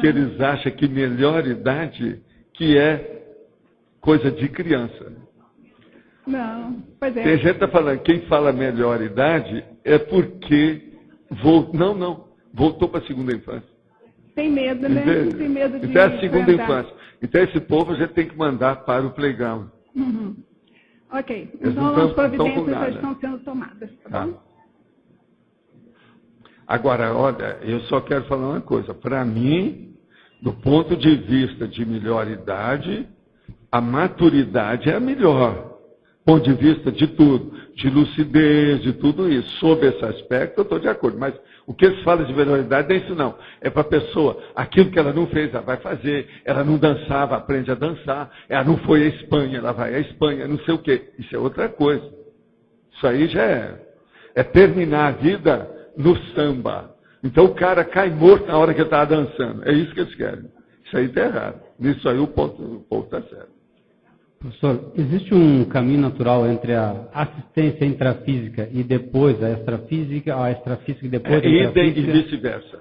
que eles acham que melhor idade que é coisa de criança. Não, pois é. Tem gente que está falando que quem fala melhor idade é porque voltou para a segunda infância. Tem medo, né? Tem medo de então é a segunda infância. Então esse povo a gente tem que mandar para o playground. Ok. Então as providências já estão sendo tomadas, tá bom? Agora, olha, eu só quero falar uma coisa. Para mim, do ponto de vista de melhor idade, a maturidade é a melhor. Ponto de vista de tudo, de lucidez, de tudo isso. Sob esse aspecto, eu estou de acordo. Mas o que eles falam de melhor idade não é isso não. É para a pessoa, aquilo que ela não fez, ela vai fazer. Ela não dançava, aprende a dançar. Ela não foi à Espanha, ela vai à Espanha, não sei o quê. Isso é outra coisa. Isso aí já é terminar a vida no samba. Então o cara cai morto na hora que ele está dançando. É isso que eles querem. Isso aí está errado. Nisso aí o povo está certo. Professor, existe um caminho natural entre a assistência intrafísica e depois a extrafísica e depois a intrafísica? E vice-versa.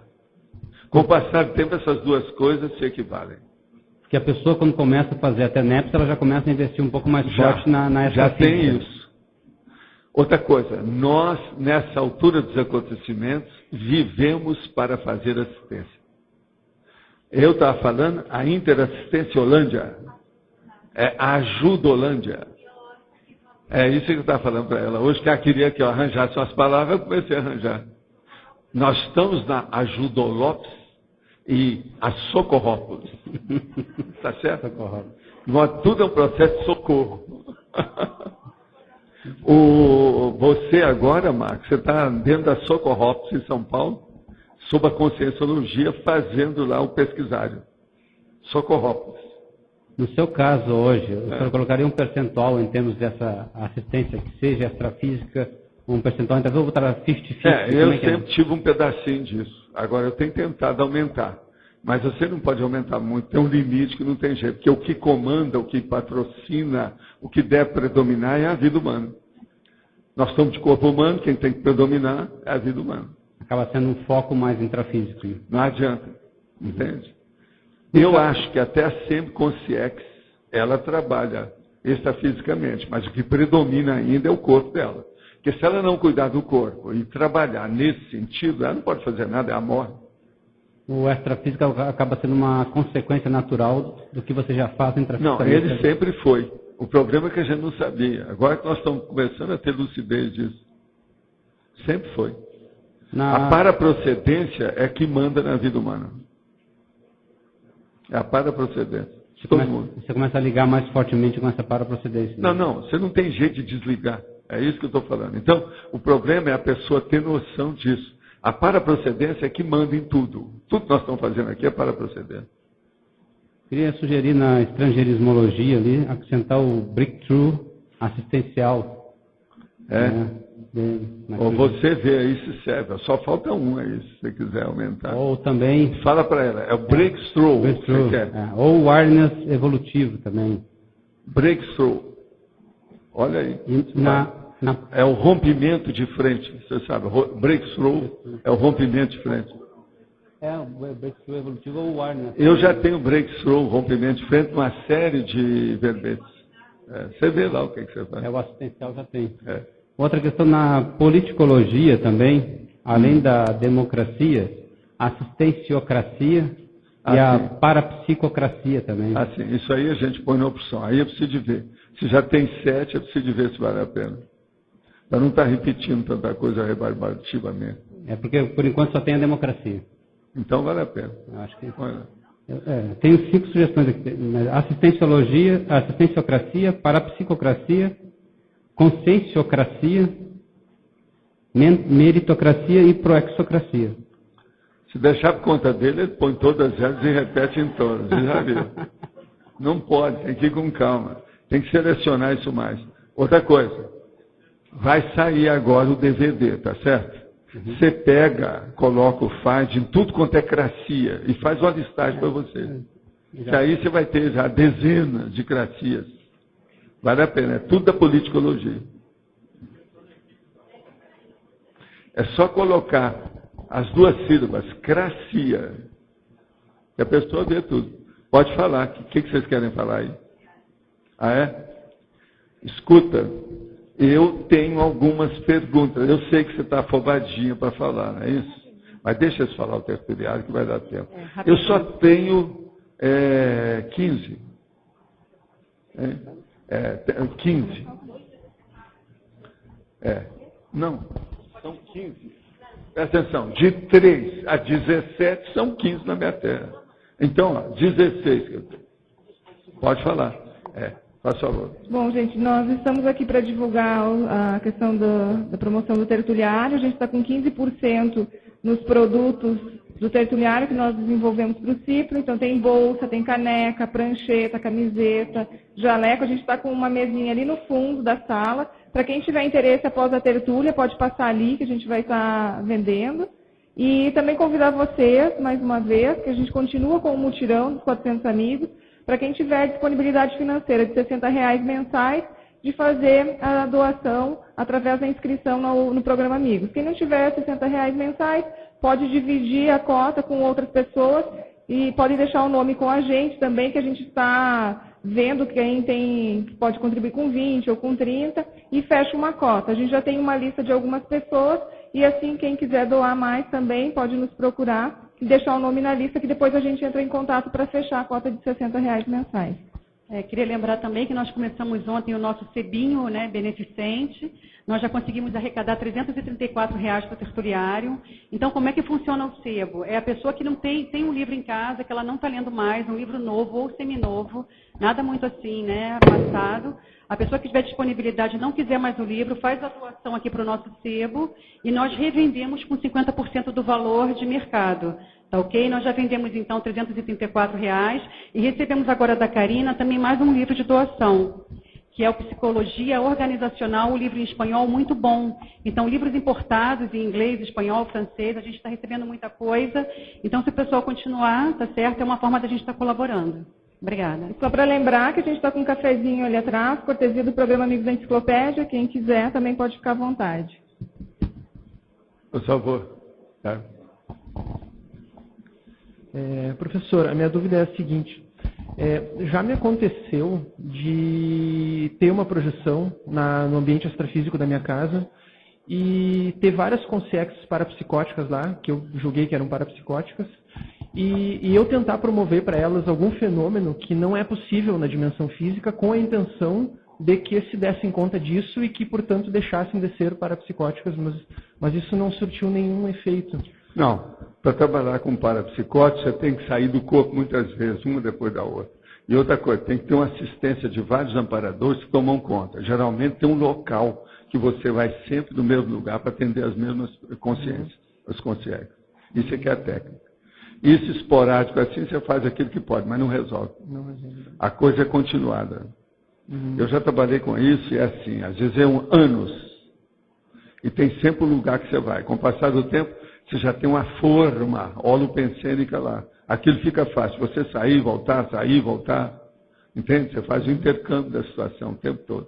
Com o passar do tempo, essas duas coisas se equivalem. Porque a pessoa, quando começa a fazer a TENEPS, ela já começa a investir um pouco mais forte na extrafísica. Já tem isso. Outra coisa, nós, nessa altura dos acontecimentos, vivemos para fazer assistência. Eu estava falando a Interassistência Holândia. É a Ajudolândia. É isso que eu estava falando para ela. Hoje que ela queria que eu arranjasse umas palavras, eu comecei a arranjar. Nós estamos na Ajudolopes e a Socorrópolis. Está certo? Tudo é um processo de socorro. Você agora, Marcos, você está dentro da Socorrópolis em São Paulo, sob a Conscienciologia, fazendo lá o pesquisário. Socorrópolis. No seu caso hoje, o senhor colocaria um percentual em termos dessa assistência, que seja extrafísica, um percentual entre ou para 50-50? Eu sempre tive um pedacinho disso. Agora eu tenho tentado aumentar. Mas você não pode aumentar muito, tem um limite que não tem jeito. Porque o que comanda, o que patrocina, o que deve predominar é a vida humana. Nós estamos de corpo humano, quem tem que predominar é a vida humana. Acaba sendo um foco mais intrafísico. Não adianta, entende? Eu acho que até a Semconsciex, ela trabalha extrafisicamente, mas o que predomina ainda é o corpo dela. Porque se ela não cuidar do corpo e trabalhar nesse sentido, ela não pode fazer nada, é a morte. o extrafísica acaba sendo uma consequência natural do que você já faz intrafísica? Não, ele sempre foi. O problema é que a gente não sabia. Agora que nós estamos começando a ter lucidez disso. Sempre foi. A paraprocedência é que manda na vida humana. É a paraprocedência. Você começa a ligar mais fortemente com essa paraprocedência. Né? Não, você não tem jeito de desligar. É isso que eu estou falando. Então, o problema é a pessoa ter noção disso. A paraprocedência é que manda em tudo. Tudo que nós estamos fazendo aqui é paraprocedência. Queria sugerir na estrangeirismologia ali, acrescentar o breakthrough assistencial. Ou você vê aí se serve. Só falta um aí, se você quiser aumentar. Ou também... Fala para ela, é o breakthrough. Ou o awareness evolutivo também. Breakthrough. Olha aí. É o rompimento de frente, você sabe. Breakthrough é o rompimento de frente. O breakthrough evolutivo ou o awareness. Eu já tenho breakthrough, rompimento de frente, uma série de verbetes. Você vê lá o que você faz. O assistencial já tem. Outra questão na politicologia também, além da democracia, a assistenciocracia e a parapsicocracia também. Sim. Isso aí a gente põe na opção. Aí eu preciso de ver. Se já tem 7, eu preciso de ver se vale a pena. Para não estar repetindo tanta coisa rebarbativamente. Porque por enquanto só tem a democracia. Então vale a pena. Eu acho que tenho 5 sugestões aqui. Assistenciologia, assistenciocracia, parapsicocracia, conscienciocracia, meritocracia e proexocracia. Se deixar por conta dele, ele põe todas elas e repete em todas. Você já viu? Não pode, tem que ir com calma. Tem que selecionar isso mais. Outra coisa, vai sair agora o DVD, tá certo? Você pega, coloca o FAD em tudo quanto é cracia e faz uma listagem para você. Que aí você vai ter já dezenas de cracias. Vale a pena, é tudo da politicologia. É só colocar as 2 sílabas, cracia, que a pessoa vê tudo. Pode falar, o que vocês querem falar aí? Escuta, eu tenho algumas perguntas. Eu sei que você está afobadinha para falar, não é isso? Mas deixa eu falar o tertuliário que vai dar tempo. Eu só tenho 15. 15. Não, são 15. Presta atenção, de 3 a 17 são 15 na minha terra. Então, 16. Pode falar. Faz favor. Bom, gente, nós estamos aqui para divulgar a questão da promoção do tertuliário. A gente está com 15% nos produtos do tertuliário que nós desenvolvemos para o Cipro. Então, tem bolsa, tem caneca, prancheta, camiseta, jaleco. A gente está com uma mesinha ali no fundo da sala. Para quem tiver interesse após a tertúlia, pode passar ali que a gente vai estar vendendo. E também convidar vocês, mais uma vez, que a gente continua com o mutirão dos 400 amigos. Para quem tiver disponibilidade financeira de R$60 mensais, de fazer a doação através da inscrição no programa Amigos. Quem não tiver R$60 mensais, pode dividir a cota com outras pessoas e pode deixar o nome com a gente também, que a gente está vendo quem pode contribuir com 20 ou com 30 e fecha uma cota. A gente já tem uma lista de algumas pessoas e assim quem quiser doar mais também pode nos procurar e deixar o nome na lista, que depois a gente entra em contato para fechar a cota de R$60 mensais. Queria lembrar também que nós começamos ontem o nosso Sebinho, beneficente. Nós já conseguimos arrecadar R$334 para o tertuliário. Então, como é que funciona o sebo? É a pessoa que não tem um livro em casa, que ela não está lendo mais, um livro novo ou seminovo, nada muito assim, passado. A pessoa que tiver disponibilidade e não quiser mais o livro, faz a doação aqui para o nosso sebo e nós revendemos com 50% do valor de mercado. Tá ok? Nós já vendemos então R$334 e recebemos agora da Karina também mais um livro de doação, que é o Psicologia Organizacional, um livro em espanhol muito bom. Então, livros importados em inglês, espanhol, francês, a gente está recebendo muita coisa. Então, se o pessoal continuar, tá certo? É uma forma da gente estar colaborando. Obrigada. Só para lembrar que a gente está com um cafezinho ali atrás, cortesia do programa Amigos da Enciclopédia. Quem quiser também pode ficar à vontade. Por favor. Professor, a minha dúvida é a seguinte. Já me aconteceu de ter uma projeção no ambiente extrafísico da minha casa e ter várias consciências parapsicóticas lá, que eu julguei que eram parapsicóticas, e eu tentar promover para elas algum fenômeno que não é possível na dimensão física, com a intenção de que se dessem conta disso e que, portanto, deixassem de ser parapsicóticas, mas isso não surtiu nenhum efeito. Não, para trabalhar com parapsicóticos, você tem que sair do corpo muitas vezes, uma depois da outra. E outra coisa, tem que ter uma assistência de vários amparadores que tomam conta. Geralmente tem um local que você vai sempre no mesmo lugar para atender as mesmas consciências, as consciências. Isso é que é a técnica. Isso esporádico assim, você faz aquilo que pode, mas não resolve. A coisa é continuada. Eu já trabalhei com isso e é assim, às vezes é anos. E tem sempre um lugar que você vai. Com o passar do tempo, você já tem uma forma holopensênica lá. Aquilo fica fácil. Você sair, voltar, entende? Você faz o intercâmbio da situação o tempo todo.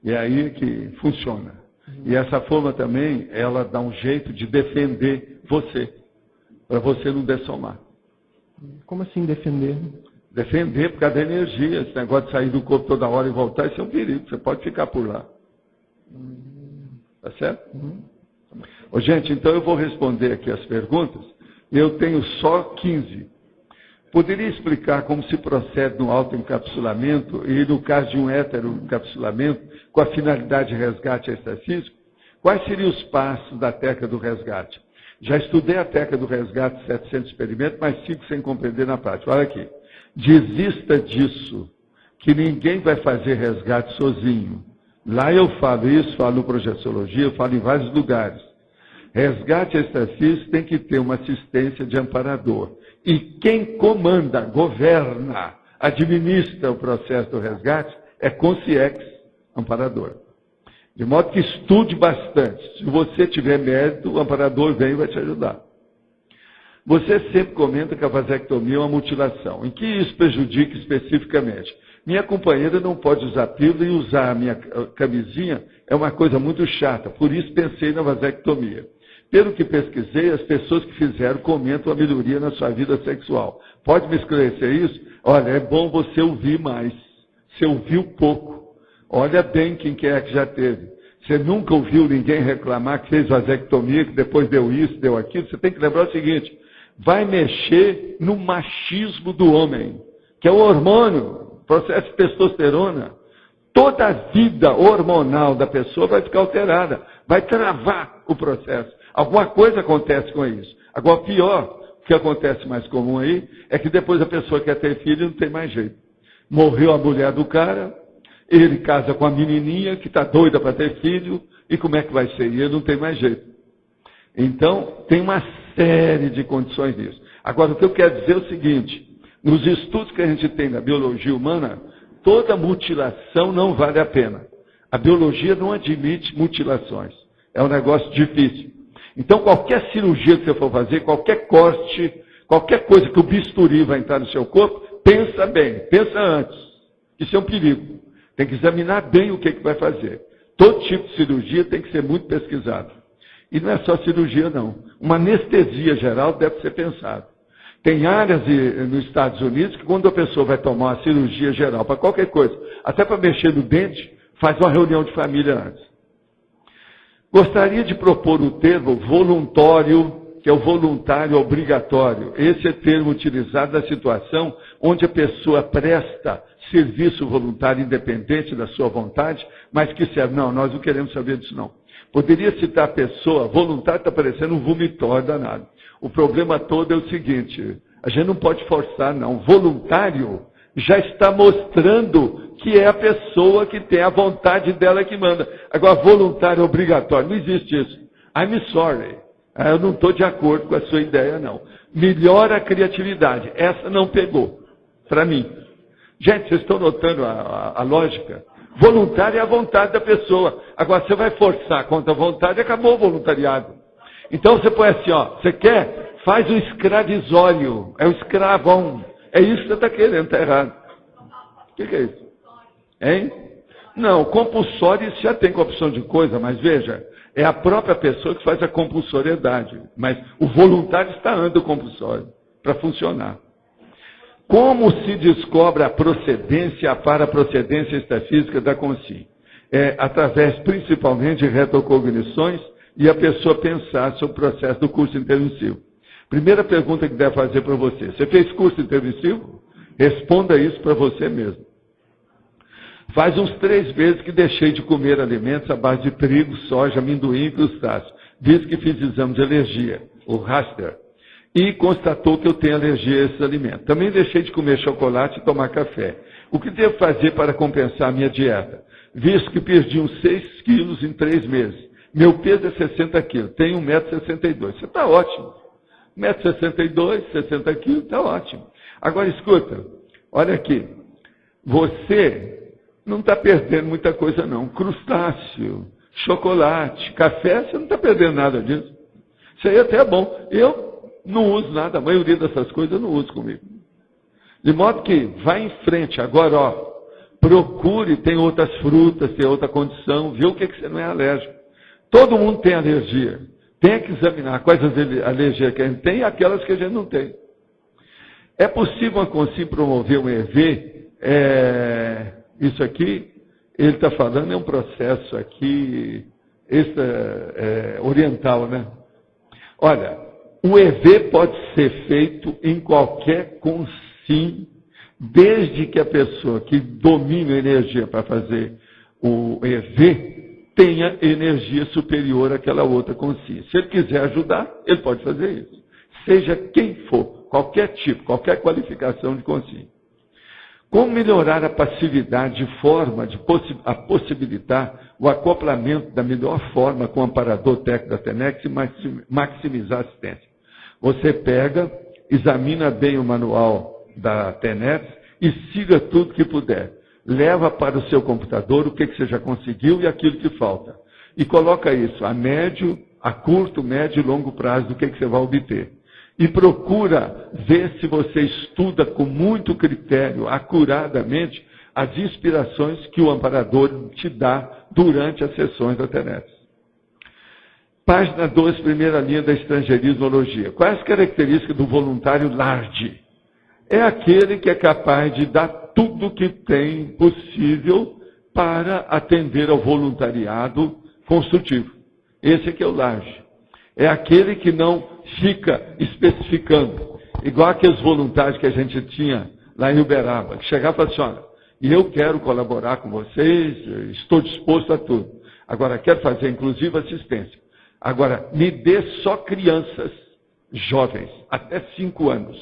E é aí que funciona. E essa forma também, ela dá um jeito de defender você, para você não dessomar. Como assim defender? Defender por causa da energia. Esse negócio de sair do corpo toda hora e voltar, isso é um perigo. Você pode ficar por lá. Tá certo? Ô, gente, então eu vou responder aqui as perguntas. Eu tenho só 15. Poderia explicar como se procede no autoencapsulamento e no caso de um heteroencapsulamento com a finalidade de resgate extrafísico? Quais seriam os passos da técnica do resgate? Já estudei a técnica do resgate 700 experimentos, mas fico sem compreender na prática. Olha aqui. Desista disso, que ninguém vai fazer resgate sozinho. Lá eu falo isso, falo no Projeciologia, eu falo em vários lugares. Resgate extrafísico tem que ter uma assistência de amparador. E quem comanda, governa, administra o processo do resgate é consciex, amparador. De modo que estude bastante. Se você tiver mérito, o amparador vem e vai te ajudar. Você sempre comenta que a vasectomia é uma mutilação. Em que isso prejudica especificamente? Minha companheira não pode usar pílula e usar a minha camisinha é uma coisa muito chata. Por isso pensei na vasectomia. Pelo que pesquisei, as pessoas que fizeram comentam a melhoria na sua vida sexual. Pode me esclarecer isso? Olha, é bom você ouvir mais. Você ouviu pouco. Olha bem quem que é que já teve. Você nunca ouviu ninguém reclamar que fez vasectomia, que depois deu isso, deu aquilo. Você tem que lembrar o seguinte, vai mexer no machismo do homem, que é o hormônio, processo de testosterona. Toda a vida hormonal da pessoa vai ficar alterada, vai travar o processo. Alguma coisa acontece com isso. Agora, pior, o que acontece mais comum aí, é que depois a pessoa quer ter filho e não tem mais jeito. Morreu a mulher do cara, ele casa com a menininha que está doida para ter filho, e como é que vai ser? E ele não tem mais jeito. Então, tem uma série de condições disso. Agora, o que eu quero dizer é o seguinte, nos estudos que a gente tem na biologia humana, toda mutilação não vale a pena. A biologia não admite mutilações. É um negócio difícil. Então, qualquer cirurgia que você for fazer, qualquer corte, qualquer coisa que o bisturi vai entrar no seu corpo, pensa bem, pensa antes. Isso é um perigo. Tem que examinar bem o que vai fazer. Todo tipo de cirurgia tem que ser muito pesquisado. E não é só cirurgia, não. Uma anestesia geral deve ser pensada. Tem áreas nos Estados Unidos que quando a pessoa vai tomar uma cirurgia geral para qualquer coisa, até para mexer no dente, faz uma reunião de família antes. Gostaria de propor o termo voluntário, que é o voluntário obrigatório. Esse é termo utilizado na situação onde a pessoa presta serviço voluntário independente da sua vontade, mas que serve. Não, nós não queremos saber disso não. Poderia citar a pessoa, voluntário está parecendo um vomitório danado. O problema todo é o seguinte, a gente não pode forçar não. Voluntário já está mostrando que é a pessoa que tem a vontade dela que manda. Agora, voluntário obrigatório, não existe isso. I'm sorry. Eu não estou de acordo com a sua ideia, não. Melhora a criatividade. Essa não pegou, para mim. Gente, vocês estão notando a lógica? Voluntário é a vontade da pessoa. Agora, você vai forçar contra a vontade, acabou o voluntariado. Então, você põe assim, ó, você quer? Faz o escravisório. É o escravão. É isso que você está querendo, está errado. O que é isso? Hein? Não, compulsório isso já tem opção de coisa, mas veja, é a própria pessoa que faz a compulsoriedade. Mas o voluntário está andando compulsório para funcionar. Como se descobre a procedência, a paraprocedência extrafísica da consciência? É através principalmente de retrocognições e a pessoa pensar sobre o processo do curso intermissivo. Primeira pergunta que deve fazer para você. Você fez curso intermissivo? Responda isso para você mesmo. Faz uns 3 meses que deixei de comer alimentos à base de trigo, soja, amendoim e crustáceo. Diz que fiz exame de alergia, o Raster, e constatou que eu tenho alergia a esses alimentos. Também deixei de comer chocolate e tomar café. O que devo fazer para compensar a minha dieta? Visto que perdi uns 6 quilos em 3 meses. Meu peso é 60 quilos, tenho 1,62 m. Você está ótimo. 1,62 m, 60 quilos, está ótimo. Agora escuta, olha aqui. Você não está perdendo muita coisa não. Crustáceo, chocolate, café, você não está perdendo nada disso. Isso aí até é bom. Eu não uso nada, a maioria dessas coisas eu não uso comigo. De modo que, vá em frente. Agora, ó, procure, tem outras frutas, tem outra condição, vê o que você não é alérgico. Todo mundo tem alergia. Tem que examinar quais as alergias que a gente tem e aquelas que a gente não tem. É possível a Consim promover um EV? Isso aqui, ele está falando, é um processo aqui oriental, né? Olha, o EV pode ser feito em qualquer Consim, desde que a pessoa que domina a energia para fazer o EV tenha energia superior àquela outra consciência. Se ele quiser ajudar, ele pode fazer isso. Seja quem for, qualquer tipo, qualquer qualificação de consciência. Como melhorar a passividade de forma a possibilitar o acoplamento da melhor forma com o amparador técnico da TENEX e maximizar a assistência? Você pega, examina bem o manual da TENEX e siga tudo que puder. Leva para o seu computador o que você já conseguiu e aquilo que falta. E coloca isso a médio, a curto, médio e longo prazo do que você vai obter. E procura ver se você estuda com muito critério, acuradamente, as inspirações que o amparador te dá durante as sessões da TENEX. Página 2, primeira linha da estrangeirismologia. Quais as características do voluntário large? É aquele que é capaz de dar tudo que tem possível para atender ao voluntariado construtivo. Esse aqui é o large. É aquele que não fica especificando. Igual aqueles voluntários que a gente tinha lá em Uberaba, que chegava e falava assim, olha, eu quero colaborar com vocês, estou disposto a tudo. Agora, quero fazer, inclusive, assistência. Agora, me dê só crianças jovens, até 5 anos,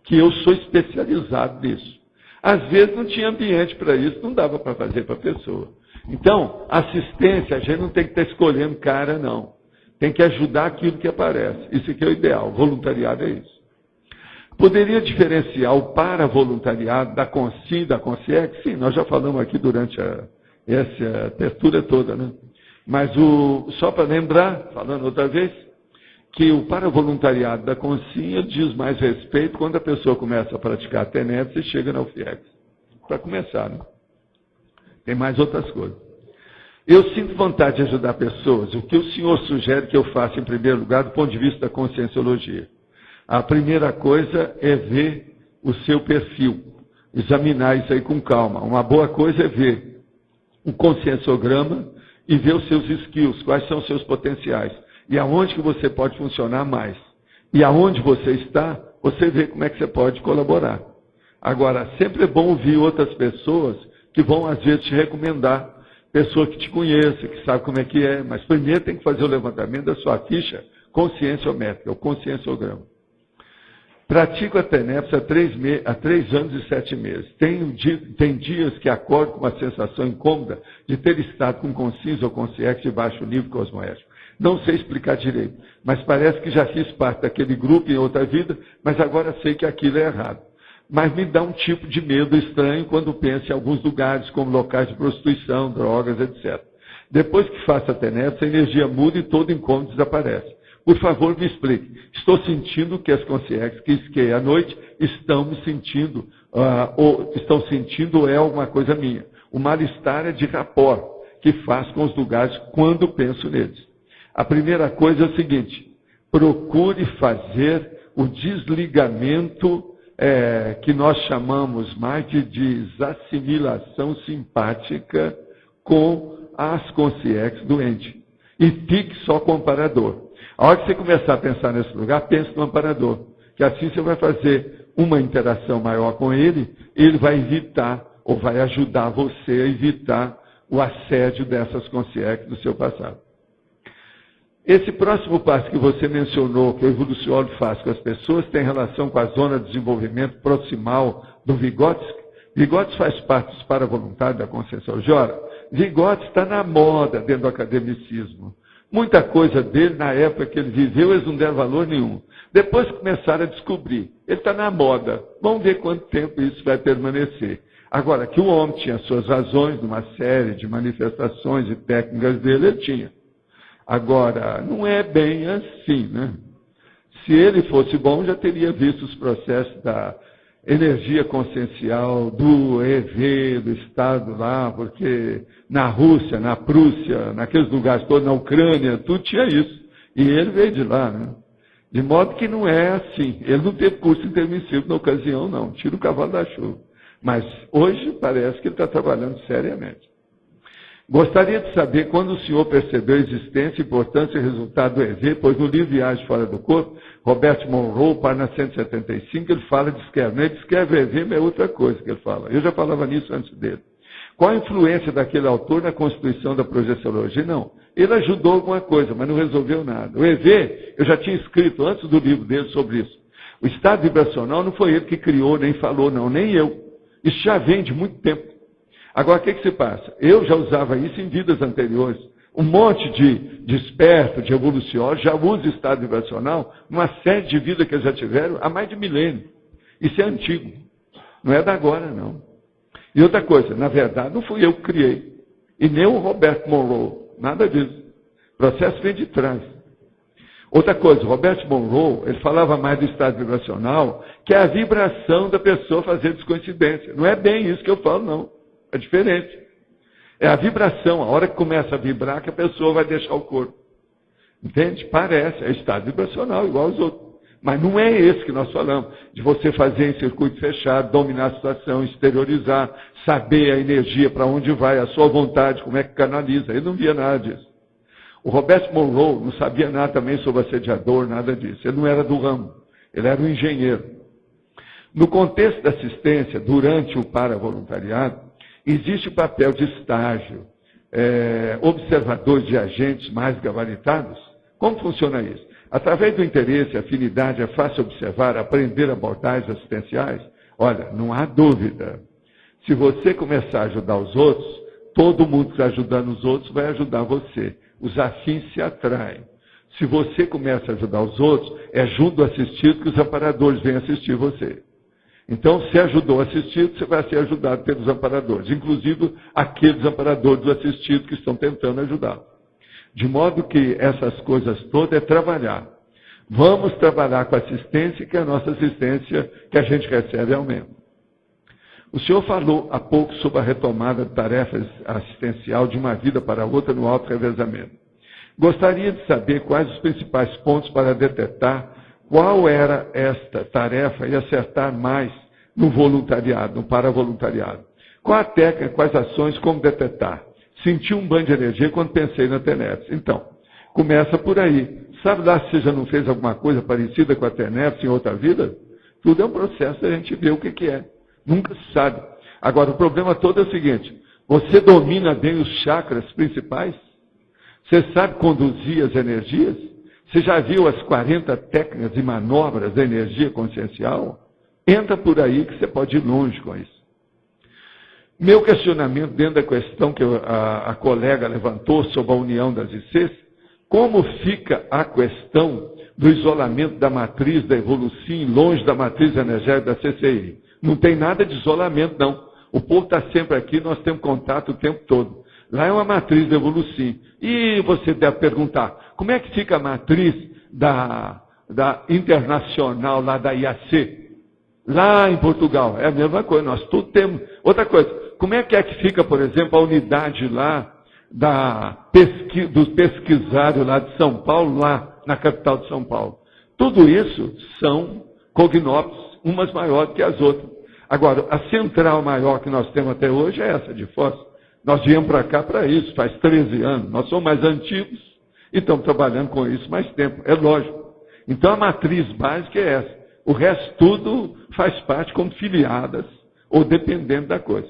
que eu sou especializado nisso. Às vezes não tinha ambiente para isso, não dava para fazer para a pessoa. Então, assistência, a gente não tem que estar escolhendo cara, não. Tem que ajudar aquilo que aparece. Isso aqui é o ideal, voluntariado é isso. Poderia diferenciar o paravoluntariado da Consim e da Consciência? Sim, nós já falamos aqui durante essa textura toda, né? Mas só para lembrar, falando outra vez, que o paravoluntariado da Consim diz mais respeito quando a pessoa começa a praticar a TENEPS e chega na UFIEX. Para começar, né? Tem mais outras coisas. Eu sinto vontade de ajudar pessoas. O que o senhor sugere que eu faça, em primeiro lugar, do ponto de vista da conscienciologia? A primeira coisa é ver o seu perfil, examinar isso aí com calma. Uma boa coisa é ver o conscienciograma e ver os seus skills, quais são os seus potenciais. E aonde que você pode funcionar mais. E aonde você está, você vê como é que você pode colaborar. Agora, sempre é bom ouvir outras pessoas que vão, às vezes, te recomendar. Pessoa que te conhece, que sabe como é que é. Mas primeiro tem que fazer o levantamento da sua ficha conscienciométrica, o conscienciograma. Pratico a TENEPS há 3 anos e 7 meses. Tem dias que acordo com uma sensação incômoda de ter estado com consciência ou consciência de baixo nível cosmoético. Não sei explicar direito, mas parece que já fiz parte daquele grupo em outra vida, mas agora sei que aquilo é errado. Mas me dá um tipo de medo estranho quando penso em alguns lugares, como locais de prostituição, drogas, etc. Depois que faço a TENEPS, a energia muda e todo incômodo desaparece. Por favor, me explique. Estou sentindo que as consciências que esquei à noite estão me sentindo, ou é alguma coisa minha. O mal-estar é de rapport que faz com os lugares quando penso neles. A primeira coisa é o seguinte, procure fazer o desligamento que nós chamamos mais de desassimilação simpática com as consciências doentes. E fique só com o amparador. A hora que você começar a pensar nesse lugar, pense no amparador, que assim você vai fazer uma interação maior com ele, ele vai evitar, ou vai ajudar você a evitar o assédio dessas consciências do seu passado. Esse próximo passo que você mencionou, que o evoluciólogo faz com as pessoas, tem relação com a zona de desenvolvimento proximal do Vygotsky. Vygotsky faz parte dos paravoluntários da Conscienciologia. Ora, Vygotsky está na moda dentro do academicismo. Muita coisa dele, na época que ele viveu, eles não deram valor nenhum. Depois começaram a descobrir. Ele está na moda. Vamos ver quanto tempo isso vai permanecer. Agora, que o homem tinha suas razões, numa série de manifestações e técnicas dele, ele tinha. Agora, não é bem assim, né? Se ele fosse bom, já teria visto os processos da energia consciencial, do EV, do Estado lá, porque na Rússia, na Prússia, naqueles lugares todos, na Ucrânia, tudo tinha isso. E ele veio de lá, né? De modo que não é assim. Ele não teve curso intermissivo na ocasião, não. Tira o cavalo da chuva. Mas hoje parece que ele está trabalhando seriamente. Gostaria de saber quando o senhor percebeu a existência, importância e resultado do EV, pois no livro Viagem Fora do Corpo, Robert Monroe, página 175, ele fala de escreve. Ele descreve o EV, mas é outra coisa que ele fala. Eu já falava nisso antes dele. Qual a influência daquele autor na constituição da projeciologia? Não. Ele ajudou alguma coisa, mas não resolveu nada. O EV, eu já tinha escrito antes do livro dele sobre isso. O estado vibracional não foi ele que criou, nem falou, não, nem eu. Isso já vem de muito tempo. Agora, o que se passa? Eu já usava isso em vidas anteriores. Um monte de esperto, de evoluciólogo, já usa estado vibracional numa série de vidas que eles já tiveram há mais de milênio. Isso é antigo. Não é da agora, não. E outra coisa, na verdade, não fui eu que criei. E nem o Robert Monroe. Nada disso. O processo vem de trás. Outra coisa, Robert Monroe, ele falava mais do estado vibracional, que é a vibração da pessoa fazer descoincidência. Não é bem isso que eu falo, não. É diferente. É a vibração, a hora que começa a vibrar, que a pessoa vai deixar o corpo. Entende? Parece, é estado vibracional, igual aos outros. Mas não é esse que nós falamos, de você fazer em circuito fechado, dominar a situação, exteriorizar, saber a energia, para onde vai, a sua vontade, como é que canaliza. Ele não via nada disso. O Robert Monroe não sabia nada também sobre assediador, nada disso. Ele não era do ramo, ele era um engenheiro. No contexto da assistência, durante o paravoluntariado, existe o papel de estágio, observadores de agentes mais gabaritados. Como funciona isso? Através do interesse e afinidade é fácil observar, aprender abordagens assistenciais? Olha, não há dúvida. Se você começar a ajudar os outros, todo mundo que está ajudando os outros vai ajudar você. Os afins se atraem. Se você começa a ajudar os outros, é junto do assistido que os amparadores vêm assistir você. Então, se ajudou o assistido, você vai ser ajudado pelos amparadores, inclusive aqueles amparadores do assistido que estão tentando ajudar. De modo que essas coisas todas é trabalhar. Vamos trabalhar com a assistência, que a nossa assistência que a gente recebe aumenta. O senhor falou há pouco sobre a retomada de tarefas assistencial de uma vida para outra no auto-revezamento. Gostaria de saber quais os principais pontos para detectar qual era esta tarefa e acertar mais no voluntariado, no paravoluntariado. Qual a técnica, quais ações, como detectar? Senti um banho de energia quando pensei na TENEPS. Então, começa por aí. Sabe lá se você já não fez alguma coisa parecida com a TENEPS em outra vida? Tudo é um processo da gente ver o que é. Nunca se sabe. Agora, o problema todo é o seguinte: você domina bem os chakras principais? Você sabe conduzir as energias? Você já viu as 40 técnicas e manobras da energia consciencial? Entra por aí que você pode ir longe com isso. Meu questionamento dentro da questão que a colega levantou sobre a união das ICs, como fica a questão do isolamento da matriz da Evolucim, longe da matriz energética da CCI? Não tem nada de isolamento, não. O povo está sempre aqui, nós temos contato o tempo todo. Lá é uma matriz da Evolucim. E você deve perguntar, como é que fica a matriz da internacional, lá da IAC? Lá em Portugal, é a mesma coisa, nós tudo temos. Outra coisa, como é que fica, por exemplo, a unidade lá dos pesquisários lá de São Paulo, lá na capital de São Paulo? Tudo isso são cognópolis, umas maiores que as outras. Agora, a central maior que nós temos até hoje é essa de Foz. Nós viemos para cá para isso, faz 13 anos. Nós somos mais antigos E estamos trabalhando com isso mais tempo, é lógico. Então a matriz básica é essa. O resto tudo faz parte como filiadas, ou dependendo da coisa.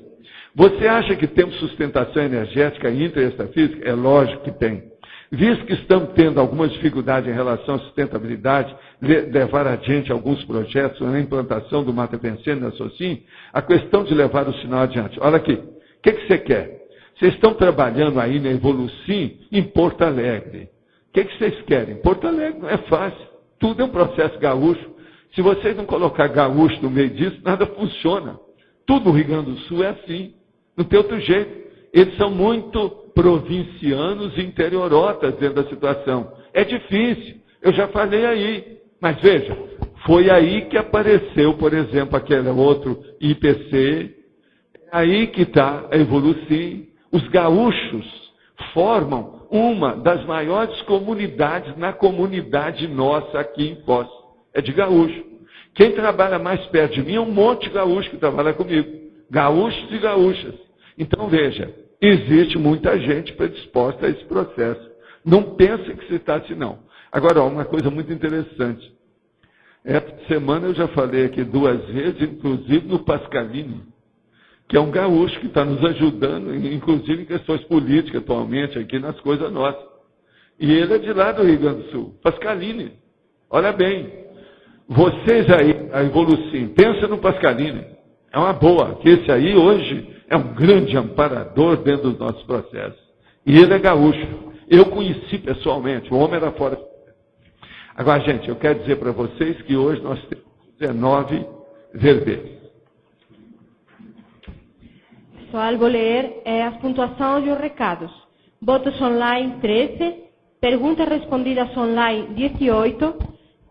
Você acha que temos sustentação energética intra e extrafísica? É lógico que tem. Visto que estamos tendo algumas dificuldades em relação à sustentabilidade, levar adiante alguns projetos na implantação do Mata Vencendo na SOCIM, a questão de levar o sinal adiante. Olha aqui, o que você quer? Vocês estão trabalhando aí na Evolucim em Porto Alegre. O que vocês querem? Porto Alegre não é fácil. Tudo é um processo gaúcho. Se vocês não colocar gaúcho no meio disso, nada funciona. Tudo no Rio Grande do Sul é assim. Não tem outro jeito. Eles são muito provincianos e interiorotas dentro da situação. É difícil. Eu já falei aí. Mas veja, foi aí que apareceu, por exemplo, aquele outro IPC. É aí que está a Evolucim. Os gaúchos formam uma das maiores comunidades na comunidade nossa aqui em Foz. É de gaúcho. Quem trabalha mais perto de mim é um monte de gaúcho que trabalha comigo. Gaúchos e gaúchas. Então, veja, existe muita gente predisposta a esse processo. Não pense que se está assim, não. Agora, uma coisa muito interessante. Essa semana eu já falei aqui 2 vezes, inclusive no Pascalini, que é um gaúcho que está nos ajudando, inclusive em questões políticas atualmente, aqui nas coisas nossas. E ele é de lá do Rio Grande do Sul, Pascalini. Olha bem, vocês aí, a Evolucim, pensa no Pascalini. É uma boa, que esse aí hoje é um grande amparador dentro dos nossos processos. E ele é gaúcho. Eu conheci pessoalmente, o homem era fora. Agora, gente, eu quero dizer para vocês que hoje nós temos 19 verbetes. Pessoal, vou ler as pontuações e os recados. Votos online 13, perguntas respondidas online 18,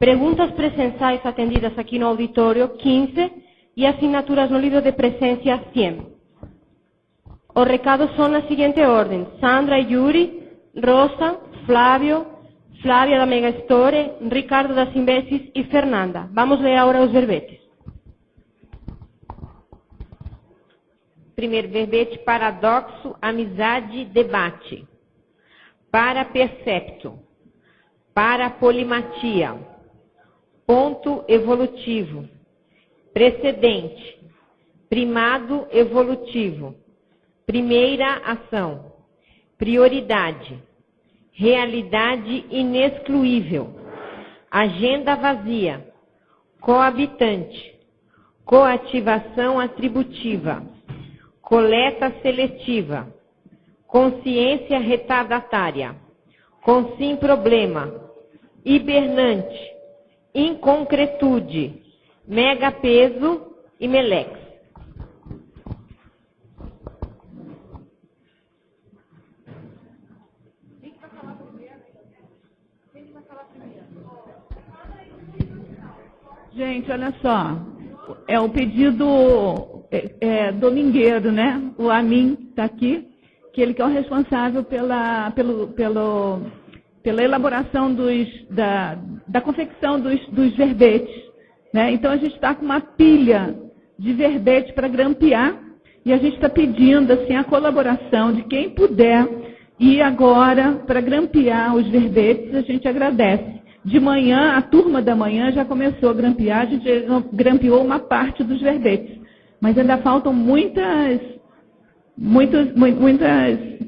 perguntas presenciais atendidas aqui no auditório 15 e assinaturas no livro de presença 100. Os recados são na seguinte ordem: Sandra e Yuri, Rosa, Flávio, Flávia da Mega Store, Ricardo das Imbecis e Fernanda. Vamos ler agora os verbetes. Primeiro verbete: paradoxo, amizade, debate. Para percepto. Para polimatia. Ponto evolutivo. Precedente. Primado evolutivo. Primeira ação. Prioridade. Realidade inexcluível. Agenda vazia. Coabitante. Coativação atributiva. Coleta seletiva. Consciência retardatária. Consim problema. Hibernante. Inconcretude. Megapeso e melex. Gente, olha só, é o pedido domingueiro, né? O Amin está aqui, que ele que é o responsável pela elaboração da confecção dos verbetes, né? Então a gente está com uma pilha de verbetes para grampear e a gente está pedindo assim a colaboração de quem puder ir agora para grampear os verbetes. A gente agradece. De manhã, a turma da manhã já começou a grampear, a gente grampeou uma parte dos verbetes. Mas ainda faltam muitas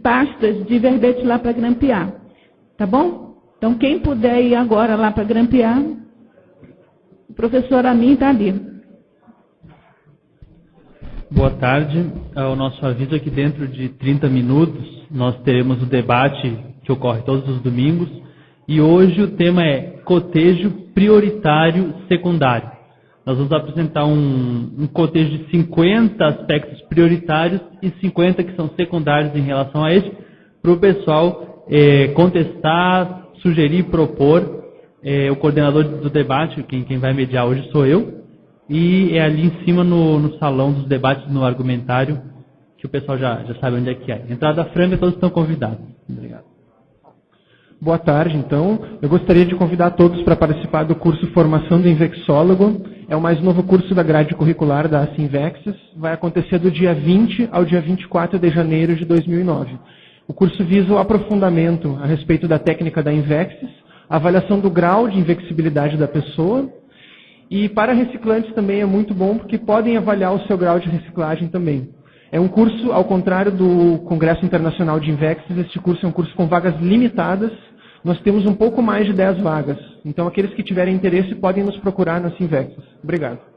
pastas de verbete lá para grampear. Tá bom? Então, quem puder ir agora lá para grampear, o professor Amin está ali. Boa tarde. O nosso aviso é que dentro de 30 minutos nós teremos o debate que ocorre todos os domingos. E hoje o tema é cotejo prioritário secundário. Nós vamos apresentar um cotejo de 50 aspectos prioritários e 50 que são secundários em relação a este, para o pessoal contestar, sugerir, propor. O coordenador do debate, quem vai mediar hoje sou eu, e é ali em cima no salão dos debates, no argumentário, que o pessoal já sabe onde é que é. Entrada franca, todos estão convidados. Obrigado. Boa tarde, então. Eu gostaria de convidar todos para participar do curso Formação do Infectólogo. É o mais novo curso da grade curricular da Sinvexis. Vai acontecer do dia 20 ao dia 24 de janeiro de 2009. O curso visa o aprofundamento a respeito da técnica da Invexis, a avaliação do grau de invexibilidade da pessoa, e para reciclantes também é muito bom, porque podem avaliar o seu grau de reciclagem também. É um curso, ao contrário do Congresso Internacional de Invexis, este curso é um curso com vagas limitadas. Nós temos um pouco mais de 10 vagas. Então, aqueles que tiverem interesse podem nos procurar na Invexis. Obrigado.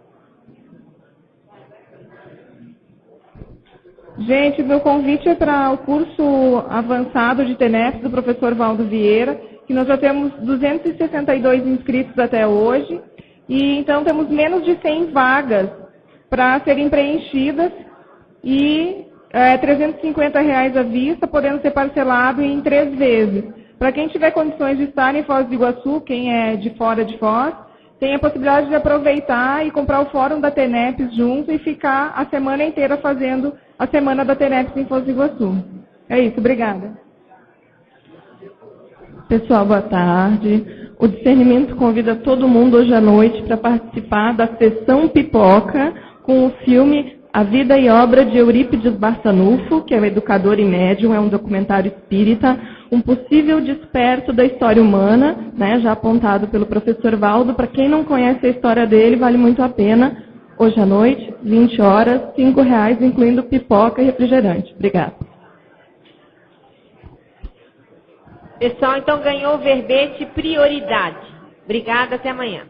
Gente, meu convite é para o curso avançado de TENEPS do professor Valdo Vieira, que nós já temos 262 inscritos até hoje, e então temos menos de 100 vagas para serem preenchidas, e R$ 350 à vista, podendo ser parcelado em 3 vezes. Para quem tiver condições de estar em Foz do Iguaçu, quem é de fora de Foz, tem a possibilidade de aproveitar e comprar o fórum da TENEPS junto e ficar a semana inteira fazendo a semana da TENEPS em Foz do Iguaçu. É isso, obrigada. Pessoal, boa tarde. O Discernimento convida todo mundo hoje à noite para participar da sessão pipoca com o filme A Vida e Obra de Eurípides Barçanufo, que é um educador e médium, é um documentário espírita, um possível desperto da história humana, né, já apontado pelo professor Valdo. Para quem não conhece a história dele, vale muito a pena. Hoje à noite, 20 horas, R$ 5,00, incluindo pipoca e refrigerante. Obrigada. Pessoal, então ganhou o verbete prioridade. Obrigada, até amanhã.